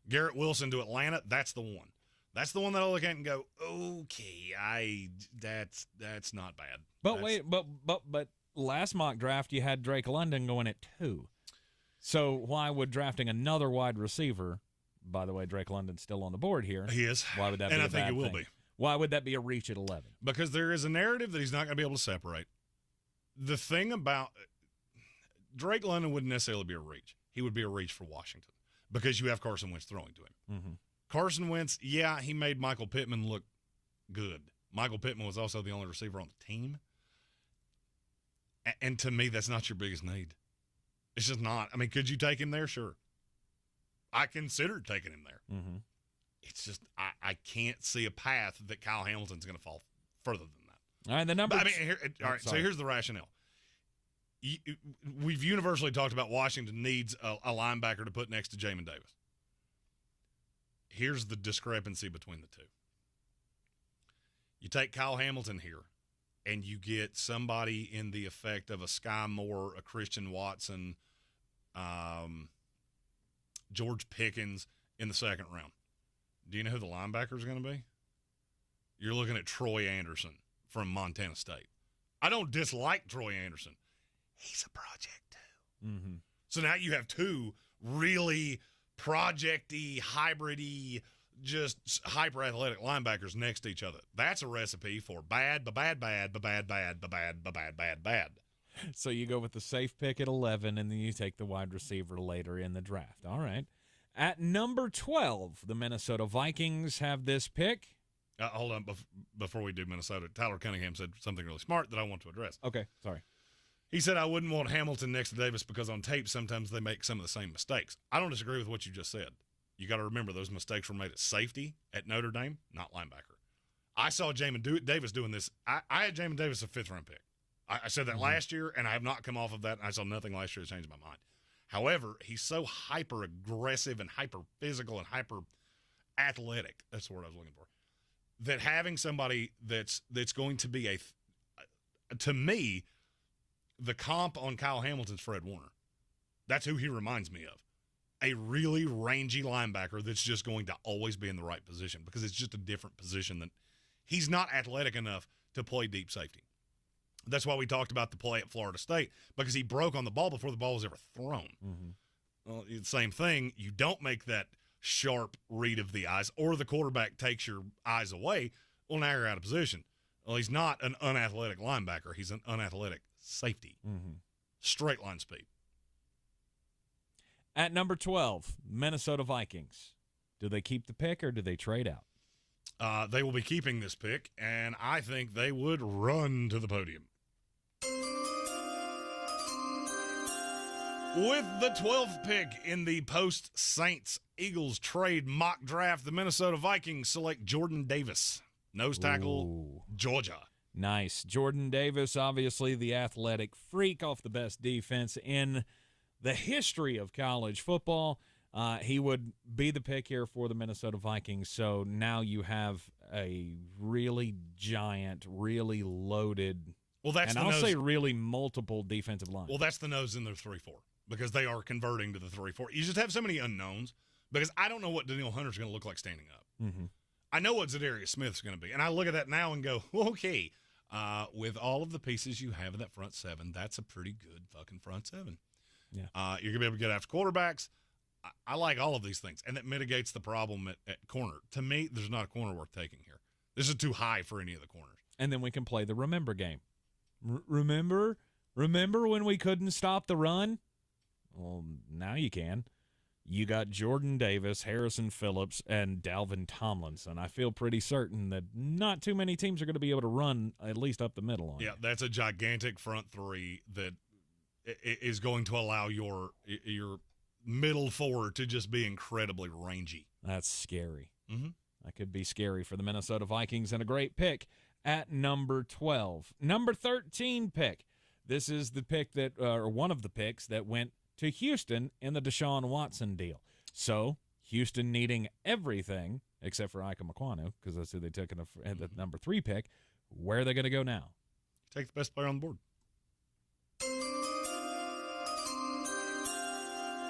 Garrett Wilson to Atlanta, that's the one. That's the one that I'll look at and go, okay, that's not bad.
But wait, but last mock draft you had Drake London going at 2. So why would drafting another wide receiver? By the way, Drake London's still on the board here.
He is.
Why would that
and
be
I
a
think
bad
it will
thing?
be.
Why would that be a reach at 11?
Because there is a narrative that he's not going to be able to separate. The thing about Drake London wouldn't necessarily be a reach. He would be a reach for Washington because you have Carson Wentz throwing to him.
Mm-hmm.
Carson Wentz, yeah, he made Michael Pittman look good. Michael Pittman was also the only receiver on the team. And to me, that's not your biggest need. It's just not. I mean, could you take him there? Sure. I considered taking him there.
Mm-hmm.
It's just I can't see a path that Kyle Hamilton's going to fall further than that.
All right, the number.
All right. So here's the rationale. We've universally talked about Washington needs a linebacker to put next to Jamin Davis. here's the discrepancy between the two. You take Kyle Hamilton here, and you get somebody in the effect of a Sky Moore, a Christian Watson, George Pickens in the second round. Do you know who the linebacker is going to be? You're looking at Troy Anderson from Montana State. I don't dislike Troy Anderson. He's a project, too.
Mm-hmm.
So now you have two really project-y, hybrid-y, just hyper-athletic linebackers next to each other. That's a recipe for bad.
So you go with the safe pick at 11, and then you take the wide receiver later in the draft. All right. At number 12, the Minnesota Vikings have this pick.
Hold on. Before we do Minnesota, Tyler Cunningham said something really smart that I want to address.
Okay, sorry.
He said, I wouldn't want Hamilton next to Davis because on tape sometimes they make some of the same mistakes. I don't disagree with what you just said. You got to remember those mistakes were made at safety at Notre Dame, not linebacker. I saw Jamin Davis doing this. I had Jamin Davis a fifth-round pick. I said that last year, and I have not come off of that. And I saw nothing last year to change my mind. However, he's so hyper-aggressive and hyper-physical and hyper-athletic. That's the word I was looking for. That having somebody that's going to be to me, the comp on Kyle Hamilton's Fred Warner. That's who he reminds me of. A really rangy linebacker that's just going to always be in the right position because it's just a different position than he's not athletic enough to play deep safety. That's why we talked about the play at Florida State because he broke on the ball before the ball was ever thrown.
Mm-hmm.
Well, same thing. You don't make that sharp read of the eyes or the quarterback takes your eyes away. Well, now you're out of position. Well, he's not an unathletic linebacker. He's an unathletic safety.
Mm-hmm.
Straight line speed.
At number 12, Minnesota Vikings. Do they keep the pick or do they trade out?
They will be keeping this pick, and I think they would run to the podium. With the 12th pick in the post-Saints-Eagles trade mock draft, the Minnesota Vikings select Jordan Davis, nose tackle, Georgia.
Nice. Jordan Davis, obviously the athletic freak off the best defense in the history of college football. He would be the pick here for the Minnesota Vikings. So now you have a really giant, really loaded, I'll say really multiple defensive line.
Well, that's the nose in their 3-4 because they are converting to the 3-4. You just have so many unknowns because I don't know what Danielle Hunter's going to look like standing up.
Mm-hmm.
I know what Zadarius Smith's going to be, and I look at that now and go, okay, with all of the pieces you have in that front seven, that's a pretty good fucking front seven.
Yeah.
You're going to be able to get after quarterbacks. I like all of these things, and that mitigates the problem at corner. To me, there's not a corner worth taking here. This is too high for any of the corners.
And then we can play the remember game. Remember when we couldn't stop the run? Well, now you can. You got Jordan Davis, Harrison Phillips, and Dalvin Tomlinson. I feel pretty certain that not too many teams are going to be able to run at least up the middle on
Yeah,
you.
that's a gigantic front three that is going to allow your middle four to just be incredibly rangy.
That's scary.
Mm-hmm.
That could be scary for the Minnesota Vikings, and a great pick at number 12. Number 13 pick. This is the pick that, or one of the picks that went to Houston in the Deshaun Watson deal. So Houston needing everything except for Ike Mekwonu, because that's who they took in the number 3 pick. Where are they going to go now?
Take the best player on the board.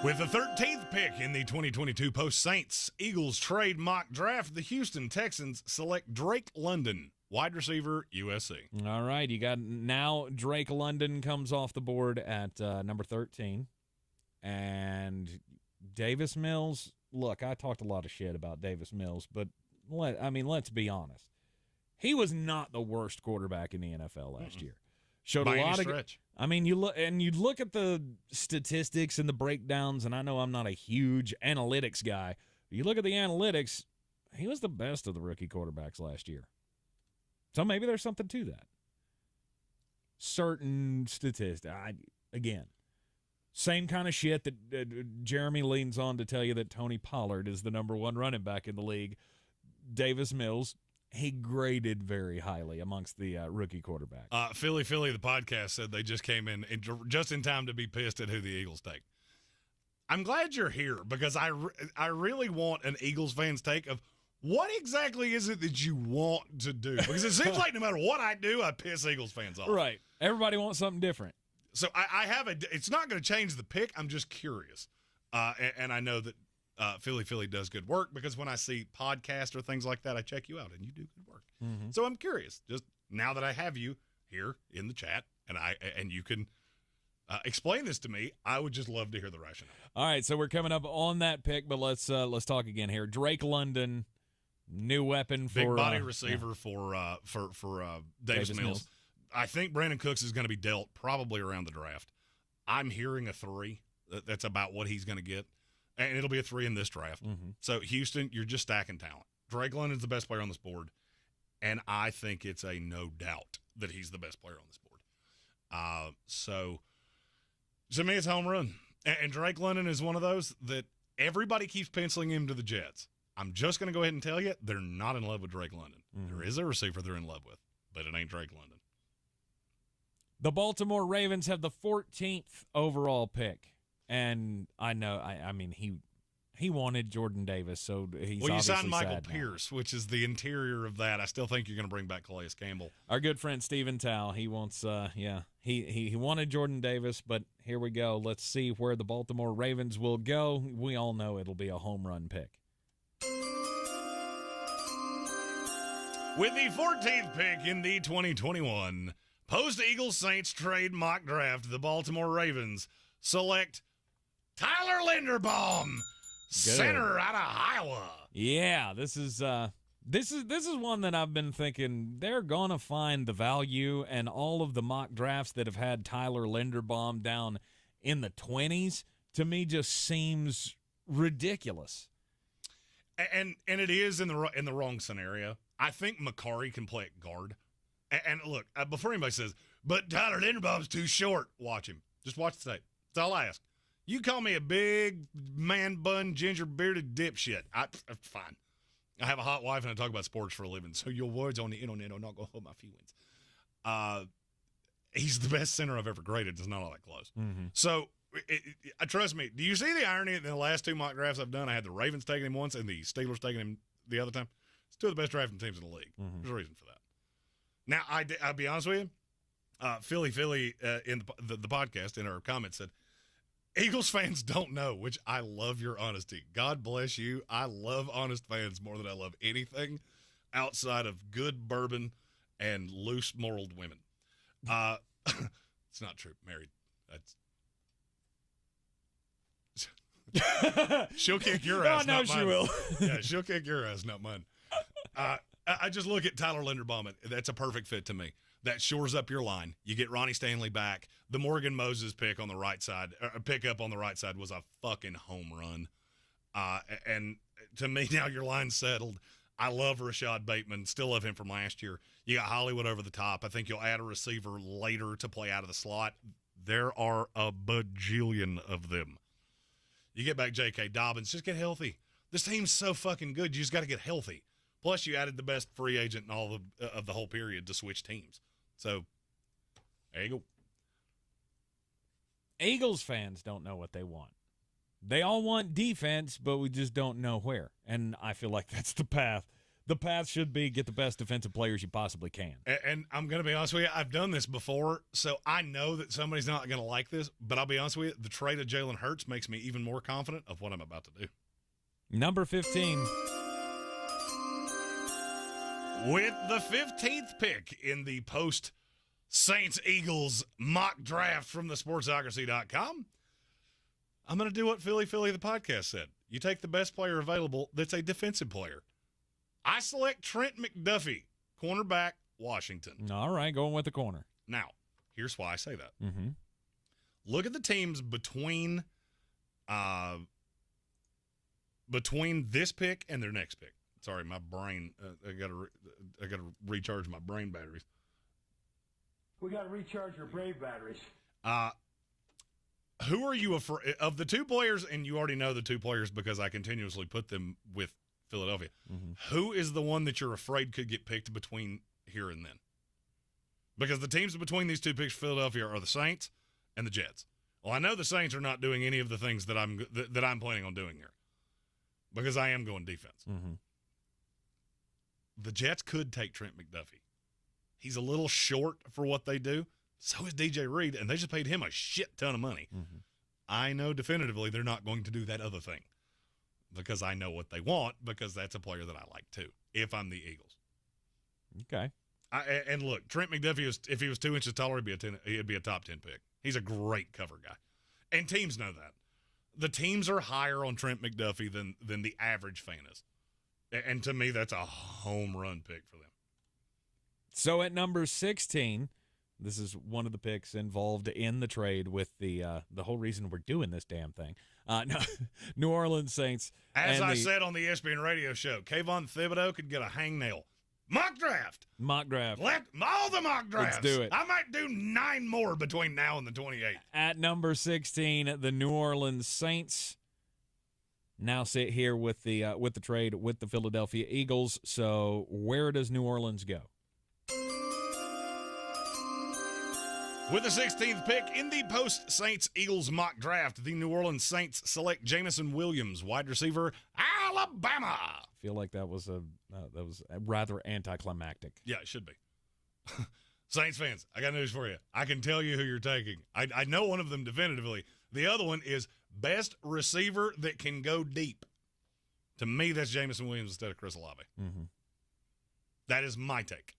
With the 13th pick in the 2022 post-Saints-Eagles trade mock draft, the Houston Texans select Drake London, wide receiver, USC.
All right, you got now Drake London comes off the board at number 13. And Davis Mills, look, I talked a lot of shit about Davis Mills, but let's be honest. He was not the worst quarterback in the NFL last year. Showed
By
a lot
any
of
stretch.
you look at the statistics and the breakdowns, and I know I'm not a huge analytics guy, but you look at the analytics, he was the best of the rookie quarterbacks last year. So maybe there's something to that. Certain statistics, again, same kind of shit that Jeremy leans on to tell you that Tony Pollard is the number 1 running back in the league. Davis Mills, he graded very highly amongst the rookie quarterbacks.
Philly, the podcast said they just came in just in time to be pissed at who the Eagles take. I'm glad you're here because I really want an Eagles fan's take of what exactly is it that you want to do? Because it seems like no matter what I do, I piss Eagles fans off.
Right. Everybody wants something different.
So I have it's not going to change the pick. I'm just curious. And I know that Philly does good work because when I see podcasts or things like that, I check you out and you do good work.
Mm-hmm.
So I'm curious. Just now that I have you here in the chat and you can explain this to me, I would just love to hear the rationale.
All right, so we're coming up on that pick, but let's talk again here. Drake London, new weapon for
big body receiver for Davis Mills. I think Brandon Cooks is going to be dealt probably around the draft. I'm hearing a 3. That's about what he's going to get, and it'll be a 3 in this draft.
Mm-hmm. So
Houston, you're just stacking talent. Drake London's the best player on this board, and I think it's a no doubt that he's the best player on this board. So to me, it's a home run. And Drake London is one of those that everybody keeps penciling him to the Jets. I'm just going to go ahead and tell you, they're not in love with Drake London.
Mm-hmm.
There is a receiver they're in love with, but it ain't Drake London.
The Baltimore Ravens have the 14th overall pick. And I know, I mean, he wanted Jordan Davis, so he's
well, you
obviously
signed Michael
sad
Pierce, which is the interior of that. I still think you're going to bring back Calais Campbell.
Our good friend Steven Tao, he wants, he wanted Jordan Davis, but here we go. Let's see where the Baltimore Ravens will go. We all know it'll be a home run pick.
With the 14th pick in the 2021 Post-Eagles Saints trade mock draft, the Baltimore Ravens select Tyler Linderbaum, center out of Iowa.
Yeah, this is one that I've been thinking they're gonna find the value, and all of the mock drafts that have had Tyler Linderbaum down in the 20s to me just seems ridiculous.
And it is in the wrong scenario. I think Macari can play at guard. And look, before anybody says, but Tyler Linderbaum's too short, watch him. Just watch the tape. That's all I ask. You call me a big man bun, ginger bearded dipshit. I'm fine. I have a hot wife and I talk about sports for a living, so your words on the internet are not going to hold my feelings. He's the best center I've ever graded. It's not all that close.
Mm-hmm.
So, trust me, do you see the irony in the last 2 mock drafts I've done? I had the Ravens taking him once and the Steelers taking him the other time. It's 2 of the best drafting teams in the league.
Mm-hmm.
There's a reason for that. Now, I'll be honest with you. Philly in the podcast in our comments said, Eagles fans don't know, which I love your honesty. God bless you. I love honest fans more than I love anything outside of good bourbon and loose moraled women. It's not true. Married. That's she'll kick your ass.
No,
not
she
mine.
will.
Yeah, she'll kick your ass, not mine. I just look at Tyler Linderbaum. That's a perfect fit to me. That shores up your line. You get Ronnie Stanley back. The Morgan Moses pick on the right side, pickup on the right side was a fucking home run. And to me, now your line's settled. I love Rashad Bateman. Still love him from last year. You got Hollywood over the top. I think you'll add a receiver later to play out of the slot. There are a bajillion of them. You get back J.K. Dobbins. Just get healthy. This team's so fucking good. You just got to get healthy. Plus, you added the best free agent in all of the whole period to switch teams. So, there you go.
Eagles fans don't know what they want. They all want defense, but we just don't know where. And I feel like that's the path. The path should be get the best defensive players you possibly can.
And I'm going to be honest with you, I've done this before, so I know that somebody's not going to like this, but I'll be honest with you, the trade of Jalen Hurts makes me even more confident of what I'm about to do.
Number 15.
With the 15th pick in the post-Saints-Eagles mock draft from thesportsocracy.com, I'm going to do what Philly the podcast said. You take the best player available that's a defensive player. I select Trent McDuffie, cornerback, Washington.
All right, going with the corner.
Now, here's why I say that.
Mm-hmm.
Look at the teams between this pick and their next pick. Sorry, my brain. I gotta recharge my brain batteries.
We gotta recharge your brain batteries.
Who are you afraid of the 2 players? And you already know the 2 players because I continuously put them with Philadelphia.
Mm-hmm.
Who is the one that you're afraid could get picked between here and then? Because the teams between these 2 picks, Philadelphia, are the Saints and the Jets. Well, I know the Saints are not doing any of the things that I'm planning on doing here because I am going defense.
Mm-hmm.
The Jets could take Trent McDuffie. He's a little short for what they do. So is DJ Reed, and they just paid him a shit ton of money.
Mm-hmm.
I know definitively they're not going to do that other thing because I know what they want because that's a player that I like too, if I'm the Eagles.
Okay.
And look, Trent McDuffie, if he was 2 inches taller, he'd be a top 10 pick. He's a great cover guy. And teams know that. The teams are higher on Trent McDuffie than the average fan is. And to me, that's a home run pick for them.
So at number 16, this is one of the picks involved in the trade with the whole reason we're doing this damn thing. No, New Orleans Saints.
As I said on the ESPN radio show, Kayvon Thibodeau could get a hangnail. Mock draft.
Mock draft.
Let all the mock drafts.
Let's do it.
I might do 9 more between now and the 28th.
At number 16, the New Orleans Saints now sit here with the trade with the Philadelphia Eagles. So where does New Orleans go?
With the 16th pick in the post-Saints-Eagles mock draft, the New Orleans Saints select Jamison Williams, wide receiver, Alabama.
I feel like that was rather anticlimactic.
Yeah, it should be. Saints fans, I got news for you. I can tell you who you're taking. I know one of them definitively. The other one is best receiver that can go deep. To me, that's Jamison Williams instead of Chris Olave.
Mm-hmm.
That is my take.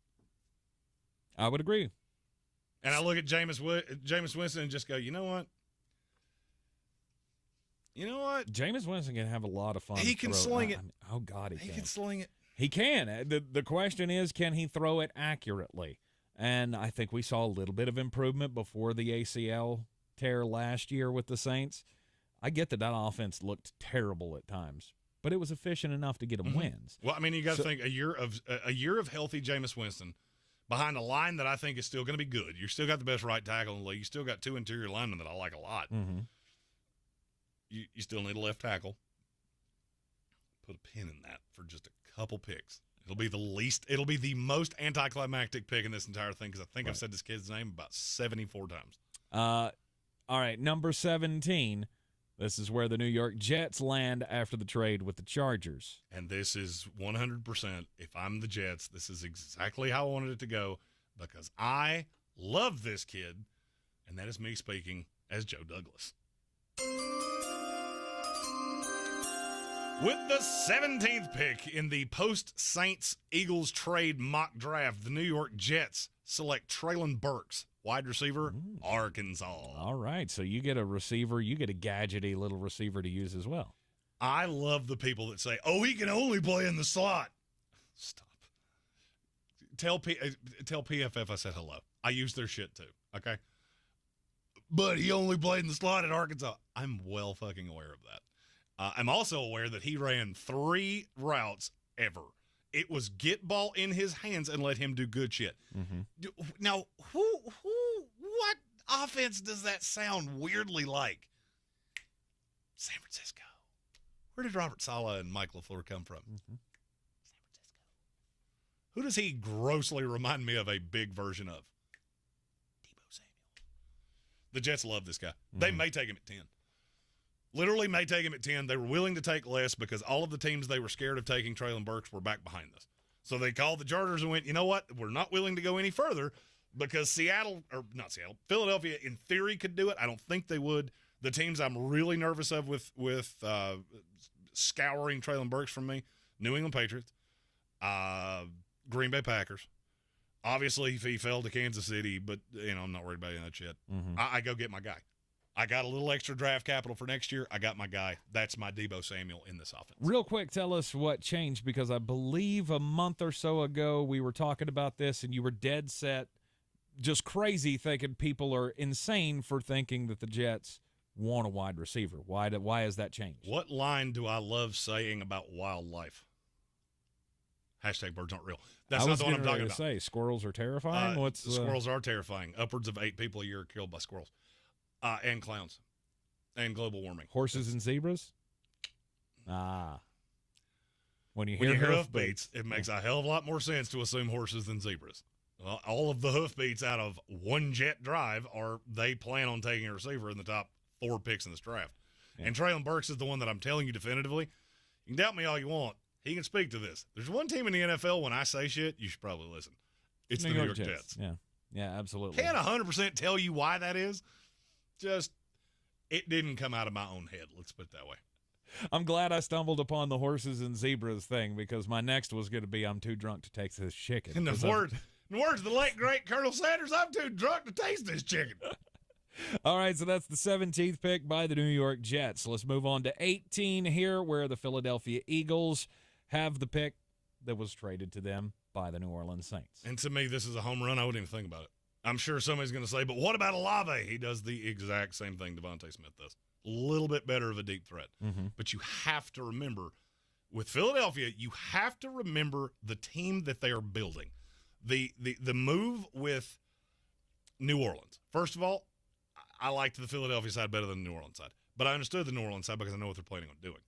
I would agree.
And I look at Jameis Winston and just go, you know what?
Jameis Winston can have a lot of fun.
He can sling it.
Oh, God, he
can sling it.
He can. The question is, can he throw it accurately? And I think we saw a little bit of improvement before the ACL tear last year with the Saints. I get that offense looked terrible at times, but it was efficient enough to get them wins.
Well, I mean, you got to think a year of healthy Jameis Winston behind a line that I think is still going to be good. You still got the best right tackle in the league. You still got 2 interior linemen that I like a lot.
Mm-hmm.
You still need a left tackle. Put a pin in that for just a couple picks. It'll be the most anticlimactic pick in this entire thing because I think I've said this kid's name about 74 times.
All right, number 17. This is where the New York Jets land after the trade with the Chargers.
And this is 100%, if I'm the Jets, this is exactly how I wanted it to go because I love this kid, and that is me speaking as Joe Douglas. With the 17th pick in the post-Saints-Eagles trade mock draft, the New York Jets select Treylon Burks, wide receiver, Arkansas.
All right, so you get a receiver, you get a gadgety little receiver to use as well.
I love the people that say, oh, he can only play in the slot. Stop. Tell PFF I said hello. I use their shit too, okay? But he only played in the slot at Arkansas. I'm well fucking aware of that. I'm also aware that he ran 3 routes ever. It was get ball in his hands and let him do good shit.
Mm-hmm.
Now, what offense does that sound weirdly like? San Francisco. Where did Robert Saleh and Mike LaFleur come from?
Mm-hmm.
San Francisco. Who does he grossly remind me of a big version of? Deebo Samuel. The Jets love this guy. Mm-hmm. They may take him at 10. Literally may take him at 10. They were willing to take less because all of the teams they were scared of taking Treylon Burks were back behind us. So they called the Chargers and went, you know what? We're not willing to go any further because Philadelphia in theory could do it. I don't think they would. The teams I'm really nervous of with scouring Treylon Burks from me, New England Patriots, Green Bay Packers. Obviously, if he fell to Kansas City, but I'm not worried about any of that shit.
Mm-hmm.
I go get my guy. I got a little extra draft capital for next year. I got my guy. That's my Deebo Samuel in this offense.
Real quick, tell us what changed, because I believe a month or so ago we were talking about this, and you were dead set, just crazy, thinking people are insane for thinking that the Jets want a wide receiver. Why has that changed?
What line do I love saying about wildlife? Hashtag birds aren't real. That's not the one I'm talking about.
Say squirrels are terrifying.
Squirrels are terrifying. Upwards of 8 people a year are killed by squirrels. And clowns. And global warming.
Horses and zebras? When you hear
hoofbeats, it makes a hell of a lot more sense to assume horses than zebras. Well, all of the hoofbeats out of one jet drive are they plan on taking a receiver in the top 4 picks in this draft. Yeah. And Traylon Burks is the one that I'm telling you definitively. You can doubt me all you want. He can speak to this. There's one team in the NFL, when I say shit, you should probably listen. It's the New York Jets.
Yeah, absolutely.
Can't 100% tell you why that is. Just, it didn't come out of my own head. Let's put it that way.
I'm glad I stumbled upon the horses and zebras thing, because my next was going to be I'm too drunk to taste this chicken.
In the words of the late, great Colonel Sanders, I'm too drunk to taste this chicken.
All right, so that's the 17th pick by the New York Jets. Let's move on to 18 here, where the Philadelphia Eagles have the pick that was traded to them by the New Orleans Saints.
And to me, this is a home run. I wouldn't even think about it. I'm sure somebody's going to say, but what about Olave? He does the exact same thing Devontae Smith does. A little bit better of a deep threat.
Mm-hmm.
But you have to remember, with Philadelphia, you have to remember the team that they are building. The move with New Orleans. First of all, I liked the Philadelphia side better than the New Orleans side. But I understood the New Orleans side because I know what they're planning on doing.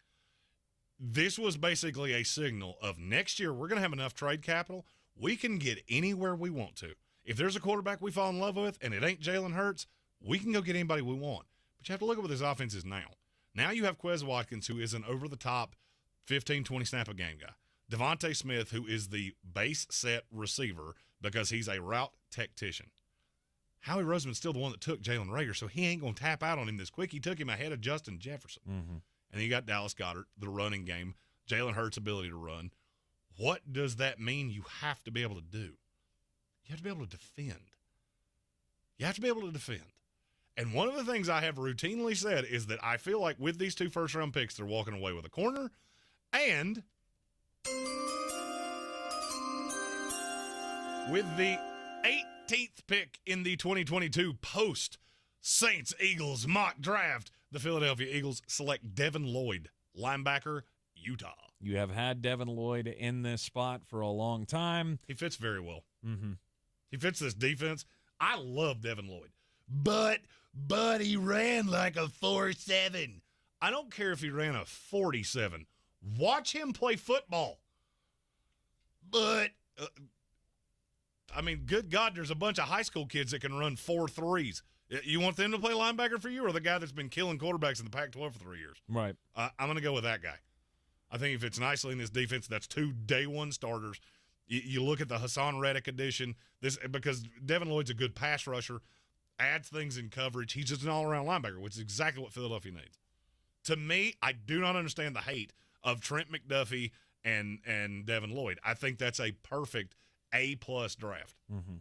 This was basically a signal of next year we're going to have enough trade capital. We can get anywhere we want to. If there's a quarterback we fall in love with and it ain't Jalen Hurts, we can go get anybody we want. But you have to look at what this offense is now. Now you have Quez Watkins, who is an over-the-top 15, 20 snap a game guy. Devontae Smith, who is the base set receiver because he's a route tactician. Howie Roseman's still the one that took Jalen Reagor, so he ain't going to tap out on him this quick. He took him ahead of Justin Jefferson.
Mm-hmm.
And you got Dallas Goedert, the running game, Jalen Hurts' ability to run. What does that mean you have to be able to do? You have to be able to defend. You have to be able to defend. And one of the things I have routinely said is that I feel like with these 2 first-round picks, they're walking away with a corner. And with the 18th pick in the 2022 post-Saints-Eagles mock draft, the Philadelphia Eagles select Devin Lloyd, linebacker, Utah.
You have had Devin Lloyd in this spot for a long time.
He fits very well.
Mm-hmm.
He fits this defense. I love Devin Lloyd. But he ran like a 4.7. I don't care if he ran a 47. Watch him play football. But, I mean, good God, there's a bunch of high school kids that can run 4.3s. You want them to play linebacker for you, or the guy that's been killing quarterbacks in the Pac-12 for 3 years?
Right.
I'm going to go with that guy. I think he fits nicely in this defense. That's 2 day-one starters. You look at the Hassan Reddick addition, because Devin Lloyd's a good pass rusher, adds things in coverage. He's just an all-around linebacker, which is exactly what Philadelphia needs. To me, I do not understand the hate of Trent McDuffie and Devin Lloyd. I think that's a perfect A-plus draft.
Mm-hmm.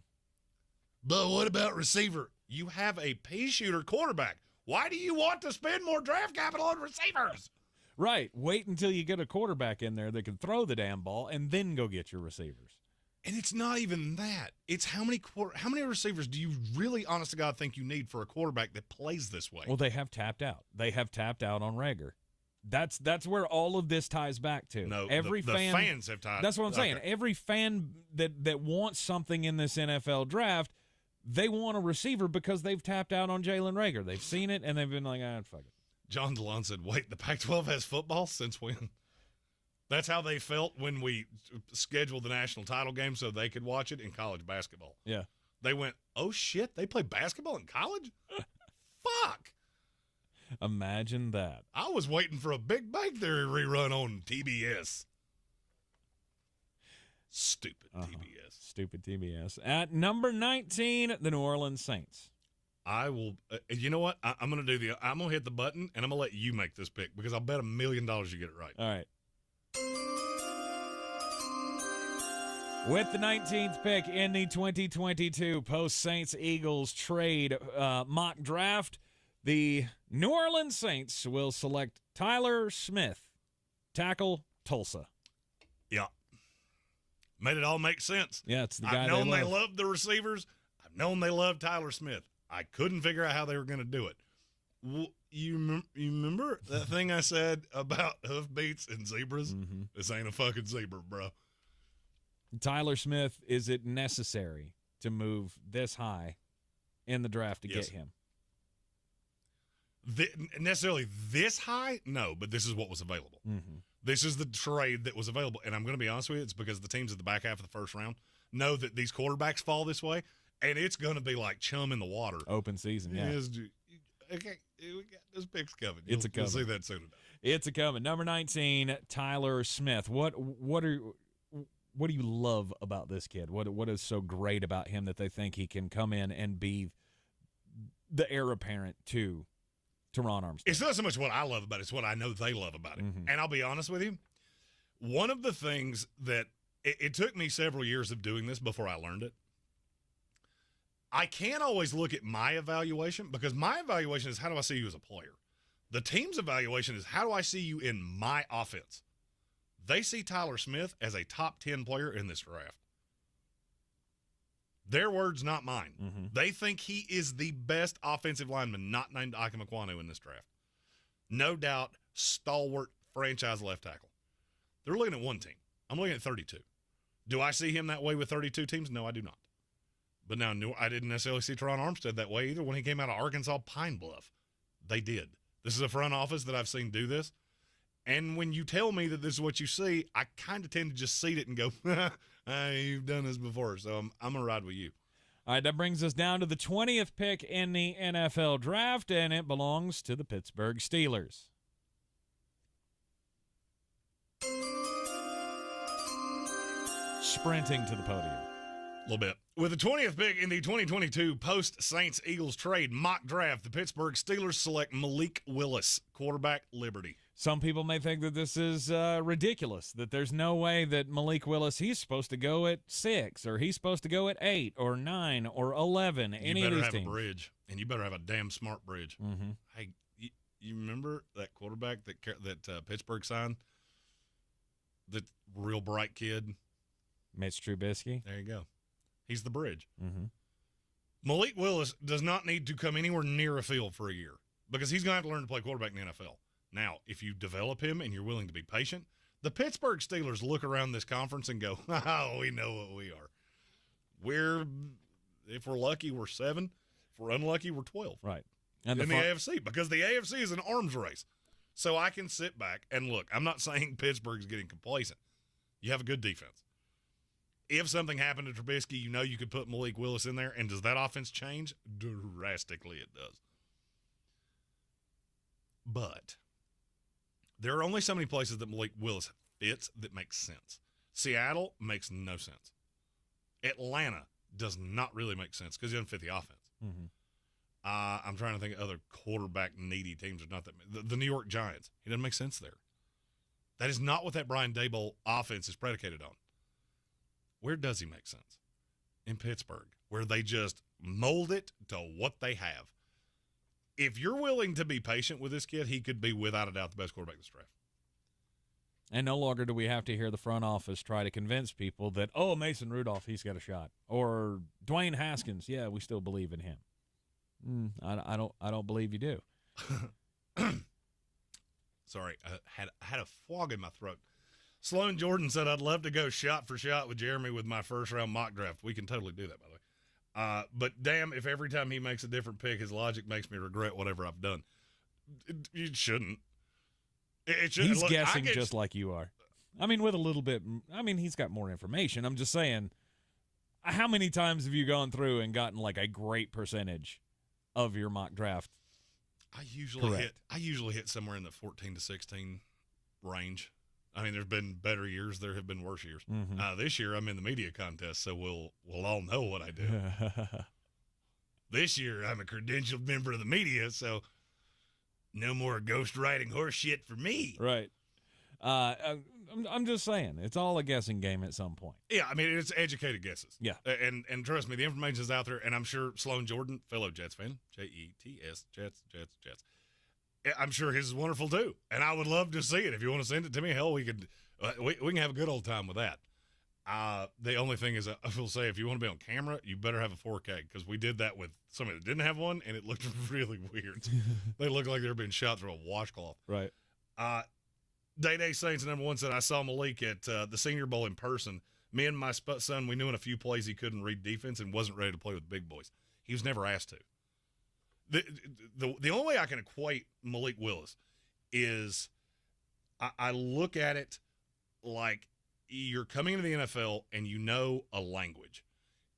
But what about receiver? You have a pea-shooter quarterback. Why do you want to spend more draft capital on receivers?
Right. Wait until you get a quarterback in there that can throw the damn ball, and then go get your receivers.
And it's not even that. It's how many receivers do you really, honest to God, think you need for a quarterback that plays this way?
Well, they have tapped out. They have tapped out on Reagor. That's where all of this ties back to.
No,
every
the fans have tied.
That's what I'm saying. Every fan that wants something in this NFL draft, they want a receiver because they've tapped out on Jalen Reagor. They've seen it, and they've been like, fuck it.
John DeLon said, wait, the Pac-12 has football? Since when? That's how they felt when we scheduled the national title game so they could watch it in college basketball.
Yeah.
They went, oh, shit, they play basketball in college? Fuck.
Imagine that.
I was waiting for a Big Bang Theory rerun on TBS. Stupid TBS.
Stupid TBS. At number 19, the New Orleans Saints.
I will. You know what? I'm going to I'm going to hit the button, and I'm going to let you make this pick because I'll bet $1 million you get it right.
All right. With the 19th pick in the 2022 post-Saints-Eagles trade mock draft, the New Orleans Saints will select Tyler Smith, tackle, Tulsa.
Yeah. Made it all make sense.
Yeah, it's the guy
I've known
they
loved the receivers. I've known they loved Tyler Smith. I couldn't figure out how they were going to do it. You remember that thing I said about hoofbeats and zebras?
Mm-hmm.
This ain't a fucking zebra, bro.
Tyler Smith, is it necessary to move this high in the draft to get him?
Necessarily this high? No, but this is what was available.
Mm-hmm.
This is the trade that was available. And I'm going to be honest with you, it's because the teams at the back half of the first round know that these quarterbacks fall this way, and it's going to be like chum in the water.
Open season, yeah.
okay, we got those picks coming.
It's a
You'll
coming.
see that soon enough.
It's a coming. Number 19, Tyler Smith. What do you love about this kid? What is so great about him that they think he can come in and be the heir apparent to Ron Armstead?
It's not so much what I love about it, it's what I know they love about it.
Mm-hmm.
And I'll be honest with you, one of the things that it took me several years of doing this before I learned it. I can't always look at my evaluation because my evaluation is how do I see you as a player? The team's evaluation is how do I see you in my offense? They see Tyler Smith as a top 10 player in this draft. Their words, not mine.
Mm-hmm.
They think he is the best offensive lineman not named Ike Mekwonu in this draft. No doubt, stalwart franchise left tackle. They're looking at one team. I'm looking at 32. Do I see him that way with 32 teams? No, I do not. But now, I didn't necessarily see Teron Armstead that way either when he came out of Arkansas Pine Bluff. They did. This is a front office that I've seen do this. And when you tell me that this is what you see, I kind of tend to just see it and go, you've done this before, so I'm going to ride with you.
All right, that brings us down to the 20th pick in the NFL draft, and it belongs to the Pittsburgh Steelers. Sprinting to the podium.
A little bit. With the 20th pick in the 2022 post-Saints-Eagles trade mock draft, the Pittsburgh Steelers select Malik Willis, quarterback, Liberty.
Some people may think that this is ridiculous, that there's no way that Malik Willis, he's supposed to go at 6, or he's supposed to go at 8, or 9, or 11, any of these teams.
You better have a bridge, and you better have a damn smart bridge.
Mm-hmm.
Hey, you remember that quarterback that Pittsburgh signed? The real bright kid?
Mitch Trubisky.
There you go. He's the bridge.
Mm-hmm.
Malik Willis does not need to come anywhere near a field for a year because he's going to have to learn to play quarterback in the NFL. Now, if you develop him and you're willing to be patient, the Pittsburgh Steelers look around this conference and go, oh, we know what we are. If we're lucky, we're 7. If we're unlucky, we're 12.
Right.
And in the AFC, because the AFC is an arms race. So I can sit back and look. I'm not saying Pittsburgh's getting complacent. You have a good defense. If something happened to Trubisky, you know you could put Malik Willis in there, and does that offense change? Drastically it does. But there are only so many places that Malik Willis fits that makes sense. Seattle makes no sense. Atlanta does not really make sense because he doesn't fit the offense.
Mm-hmm.
I'm trying to think of other quarterback-needy teams. There's not that the New York Giants. He doesn't make sense there. That is not what that Brian Daboll offense is predicated on. Where does he make sense? In Pittsburgh, where they just mold it to what they have. If you're willing to be patient with this kid, he could be, without a doubt, the best quarterback in this draft.
And no longer do we have to hear the front office try to convince people that, oh, Mason Rudolph, he's got a shot. Or Dwayne Haskins, yeah, we still believe in him. I don't believe you do.
Sorry, I had a frog in my throat. Sloan Jordan said, I'd love to go shot for shot with Jeremy with my first-round mock draft. We can totally do that, by the way. But damn, if every time he makes a different pick, his logic makes me regret whatever I've done. You shouldn't. It shouldn't.
He's guessing just like you are. I mean, with a little bit. I mean, he's got more information. I'm just saying, how many times have you gone through and gotten like a great percentage of your mock draft?
I usually hit somewhere in the 14 to 16 range. I mean, there's been better years. There have been worse years.
Mm-hmm.
This year, I'm in the media contest, so we'll all know what I do. This year, I'm a credentialed member of the media, so no more ghost riding horse shit for me.
Right. I'm just saying, it's all a guessing game at some point.
Yeah, I mean, it's educated guesses.
Yeah.
And trust me, the information is out there, and I'm sure Sloan Jordan, fellow Jets fan, Jets, Jets. I'm sure his is wonderful too, and I would love to see it. If you want to send it to me, hell, we could. We can have a good old time with that. The only thing is, I will say, if you want to be on camera, you better have a 4K because we did that with somebody that didn't have one, and it looked really weird. They looked like they were being shot through a washcloth.
Right.
Day Saints #1 said, I saw Malik at the Senior Bowl in person. Me and my son, we knew in a few plays he couldn't read defense and wasn't ready to play with big boys. He was never asked to. The only way I can equate Malik Willis is I look at it like you're coming into the NFL and you know a language,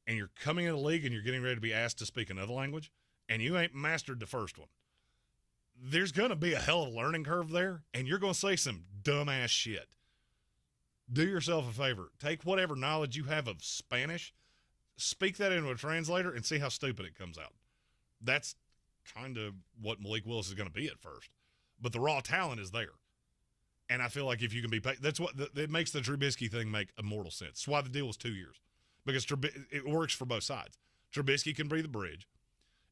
and you're coming in the league and you're getting ready to be asked to speak another language, and you ain't mastered the first one. there's going to be a hell of a learning curve there, and you're going to say some dumbass shit. Do yourself a favor. Take whatever knowledge you have of Spanish, speak that into a translator, and see how stupid it comes out. That's kind of what Malik Willis is going to be at first. But the raw talent is there. And I feel like if you can be paid, that's what it makes the Trubisky thing make immortal sense. That's why the deal was 2 years. Because it works for both sides. Trubisky can be the bridge.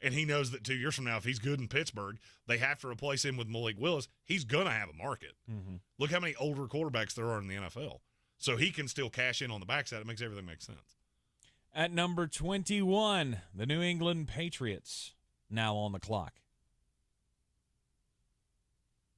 And he knows that 2 years from now, if he's good in Pittsburgh, they have to replace him with Malik Willis. He's going to have a market. Mm-hmm. Look how many older quarterbacks there are in the NFL. So he can still cash in on the backside. It makes everything make sense.
At number 21, the New England Patriots, now on the clock.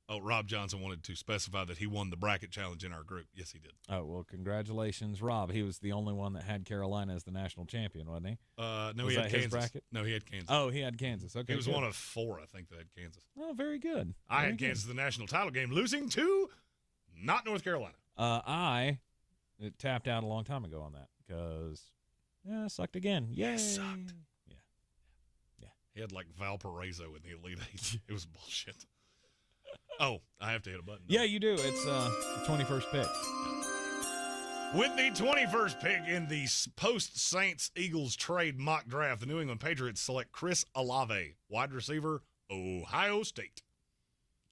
Oh, Rob Johnson wanted to specify that he won the bracket challenge in our group. Yes, he did.
Oh, well, congratulations, Rob. He was the only one that had Carolina as the national champion, wasn't he?
No, he had Kansas.
His bracket?
No, he had Kansas.
Oh, he had Kansas. Okay,
he was
good.
one of 4, I think, that had Kansas.
Oh, very good.
I had Kansas in the national title game, losing to not North Carolina.
It tapped out a long time ago on that because, it sucked again. Yay.
It sucked.
Yeah.
He had like Valparaiso in the Elite Eight. It was bullshit. Oh, I have to hit a button.
Yeah, you do. It's the 21st pick.
With the 21st pick in the post-Saints-Eagles trade mock draft, the New England Patriots select Chris Olave, wide receiver, Ohio State.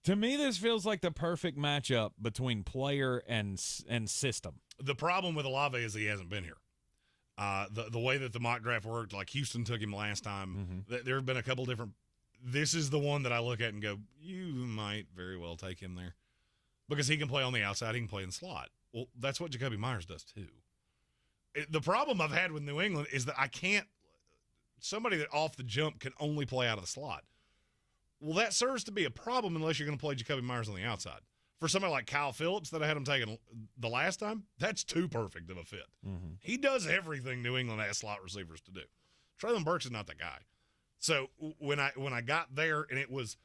To me, this feels like the perfect matchup between player and system.
The problem with Olave is he hasn't been here. The way that the mock draft worked, like Houston took him last time, there have been a couple different. This is the one that I look at and go, you might very well take him there. Because he can play on the outside, he can play in the slot. Well, that's what Jacoby Myers does too. The problem I've had with New England is that I can't – somebody that off the jump can only play out of the slot. Well, that serves to be a problem unless you're going to play Jacoby Myers on the outside. For somebody like Kyle Phillips that I had him taken the last time, that's too perfect of a fit. Mm-hmm. He does everything New England has slot receivers to do. Treylon Burks is not the guy. So when I got there and it was,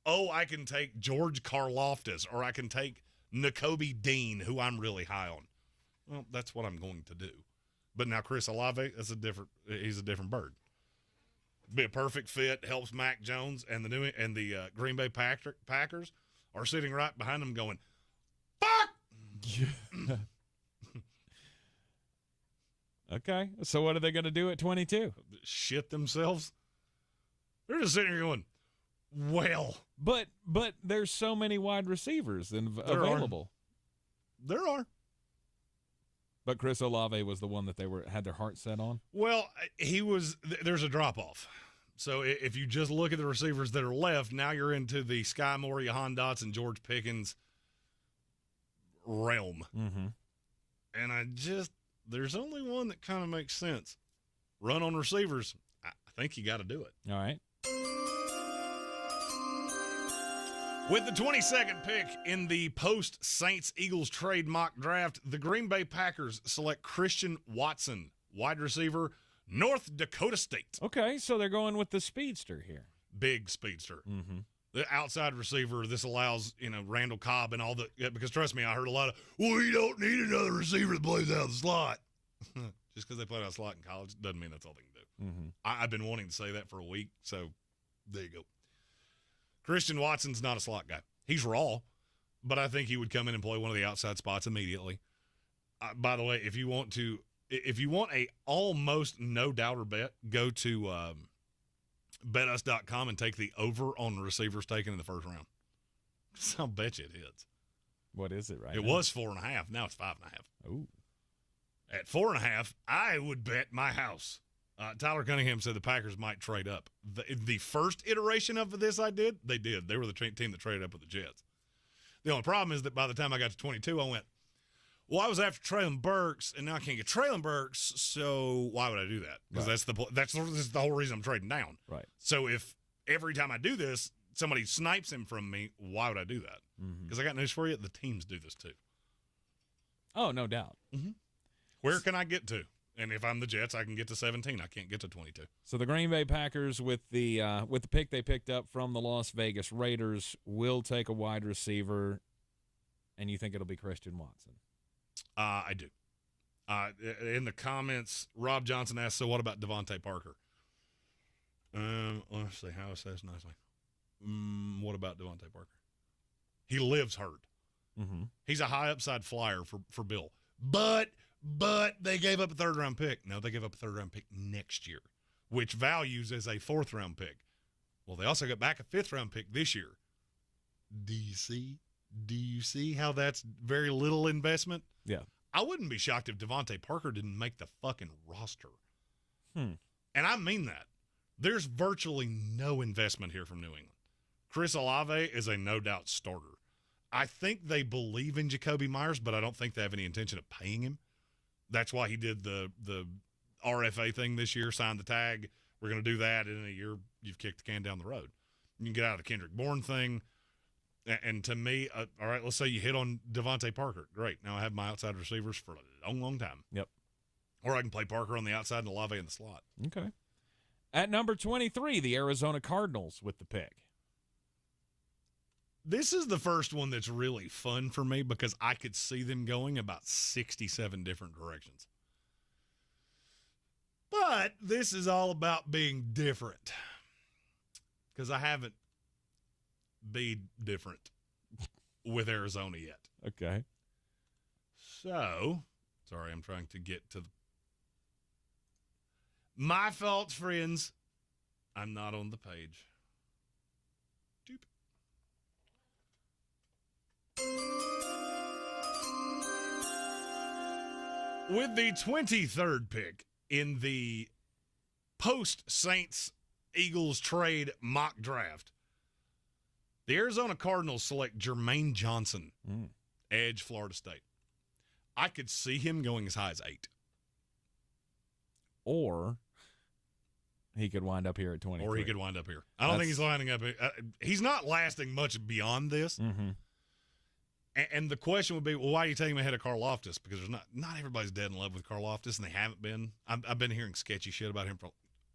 I can take George Karlaftis or I can take Nakobe Dean, who I'm really high on. Well, that's what I'm going to do. But now Chris Olave, he's a different bird. Be a perfect fit, helps Mac Jones, and the Green Bay Packers are sitting right behind him going, fuck!
Okay, so what are they going to do at 22?
Shit themselves? They're just sitting here going, well.
But there's so many wide receivers available.
There are.
But Chris Olave was the one that they had their heart set on?
Well, there's a drop-off. So if you just look at the receivers that are left, now you're into the Sky Moore, Jahan Dotson, George Pickens realm. Mm-hmm. And there's only one that kind of makes sense. Run on receivers. I think you got to do it.
All right.
With the 22nd pick in the post-Saints-Eagles trade mock draft, the Green Bay Packers select Christian Watson, wide receiver, North Dakota State.
Okay, so they're going with the speedster here.
Big speedster. Mm-hmm. The outside receiver, this allows, Randall Cobb and all the – because trust me, I heard a lot of, you don't need another receiver that plays out of the slot. Just because they played out of the slot in college doesn't mean that's all they can do. Mm-hmm. I've been wanting to say that for a week, so there you go. Christian Watson's not a slot guy. He's raw, but I think he would come in and play one of the outside spots immediately. By the way, if you want a almost no-doubter bet, go to betus.com and take the over on receivers taken in the first round. I'll bet you it hits.
What is it right
now? It was 4.5. Now it's 5.5.
Ooh.
At 4.5, I would bet my house. Tyler Cunningham said the Packers might trade up. The first iteration of this they did. They were the team that traded up with the Jets. The only problem is that by the time I got to 22, I went, well, I was after Treylon Burks, and now I can't get Treylon Burks, so why would I do that? Because that's the whole reason I'm trading down.
Right.
So if every time I do this, somebody snipes him from me, why would I do that? Because I got news for you, the teams do this too.
Oh, no doubt.
Mm-hmm. Where can I get to? And if I'm the Jets, I can get to 17. I can't get to 22.
So the Green Bay Packers, with the pick they picked up from the Las Vegas Raiders, will take a wide receiver, and you think it'll be Christian Watson?
I do. In the comments, Rob Johnson asked, so what about Devontae Parker? Let's see how it says nicely. What about Devontae Parker? He lives hurt.
Mm-hmm.
He's a high upside flyer for Bill. But they gave up a third-round pick. No, they gave up a third-round pick next year, which values as a fourth-round pick. Well, they also got back a fifth-round pick this year. Do you see how that's very little investment?
Yeah.
I wouldn't be shocked if Devontae Parker didn't make the fucking roster. And I mean that. There's virtually no investment here from New England. Chris Olave is a no-doubt starter. I think they believe in Jacoby Myers, but I don't think they have any intention of paying him. That's why he did the RFA thing this year, signed the tag. We're going to do that, and in a year you've kicked the can down the road. You can get out of the Kendrick Bourne thing. And to me, all right, let's say you hit on Devontae Parker. Great. Now I have my outside receivers for a long, long time.
Yep.
Or I can play Parker on the outside and Olave in the slot.
Okay. At number 23, the Arizona Cardinals with the pick.
This is the first one that's really fun for me because I could see them going about 67 different directions. But this is all about being different because I haven't been different with Arizona yet.
Okay.
So, sorry, I'm trying to get to my fault, friends. I'm not on the page. Doop. With the 23rd pick in the post-Saints-Eagles trade mock draft, the Arizona Cardinals select Jermaine Johnson, edge, Florida State. I could see him going as high as 8.
Or he could wind up here at 23.
Or he could wind up here. I don't think he's lining up. He's not lasting much beyond this.
Mm-hmm.
And the question would be, well, why are you taking him ahead of Karlaftis? Because there's not everybody's dead in love with Karlaftis, and they haven't been. I've been hearing sketchy shit about him.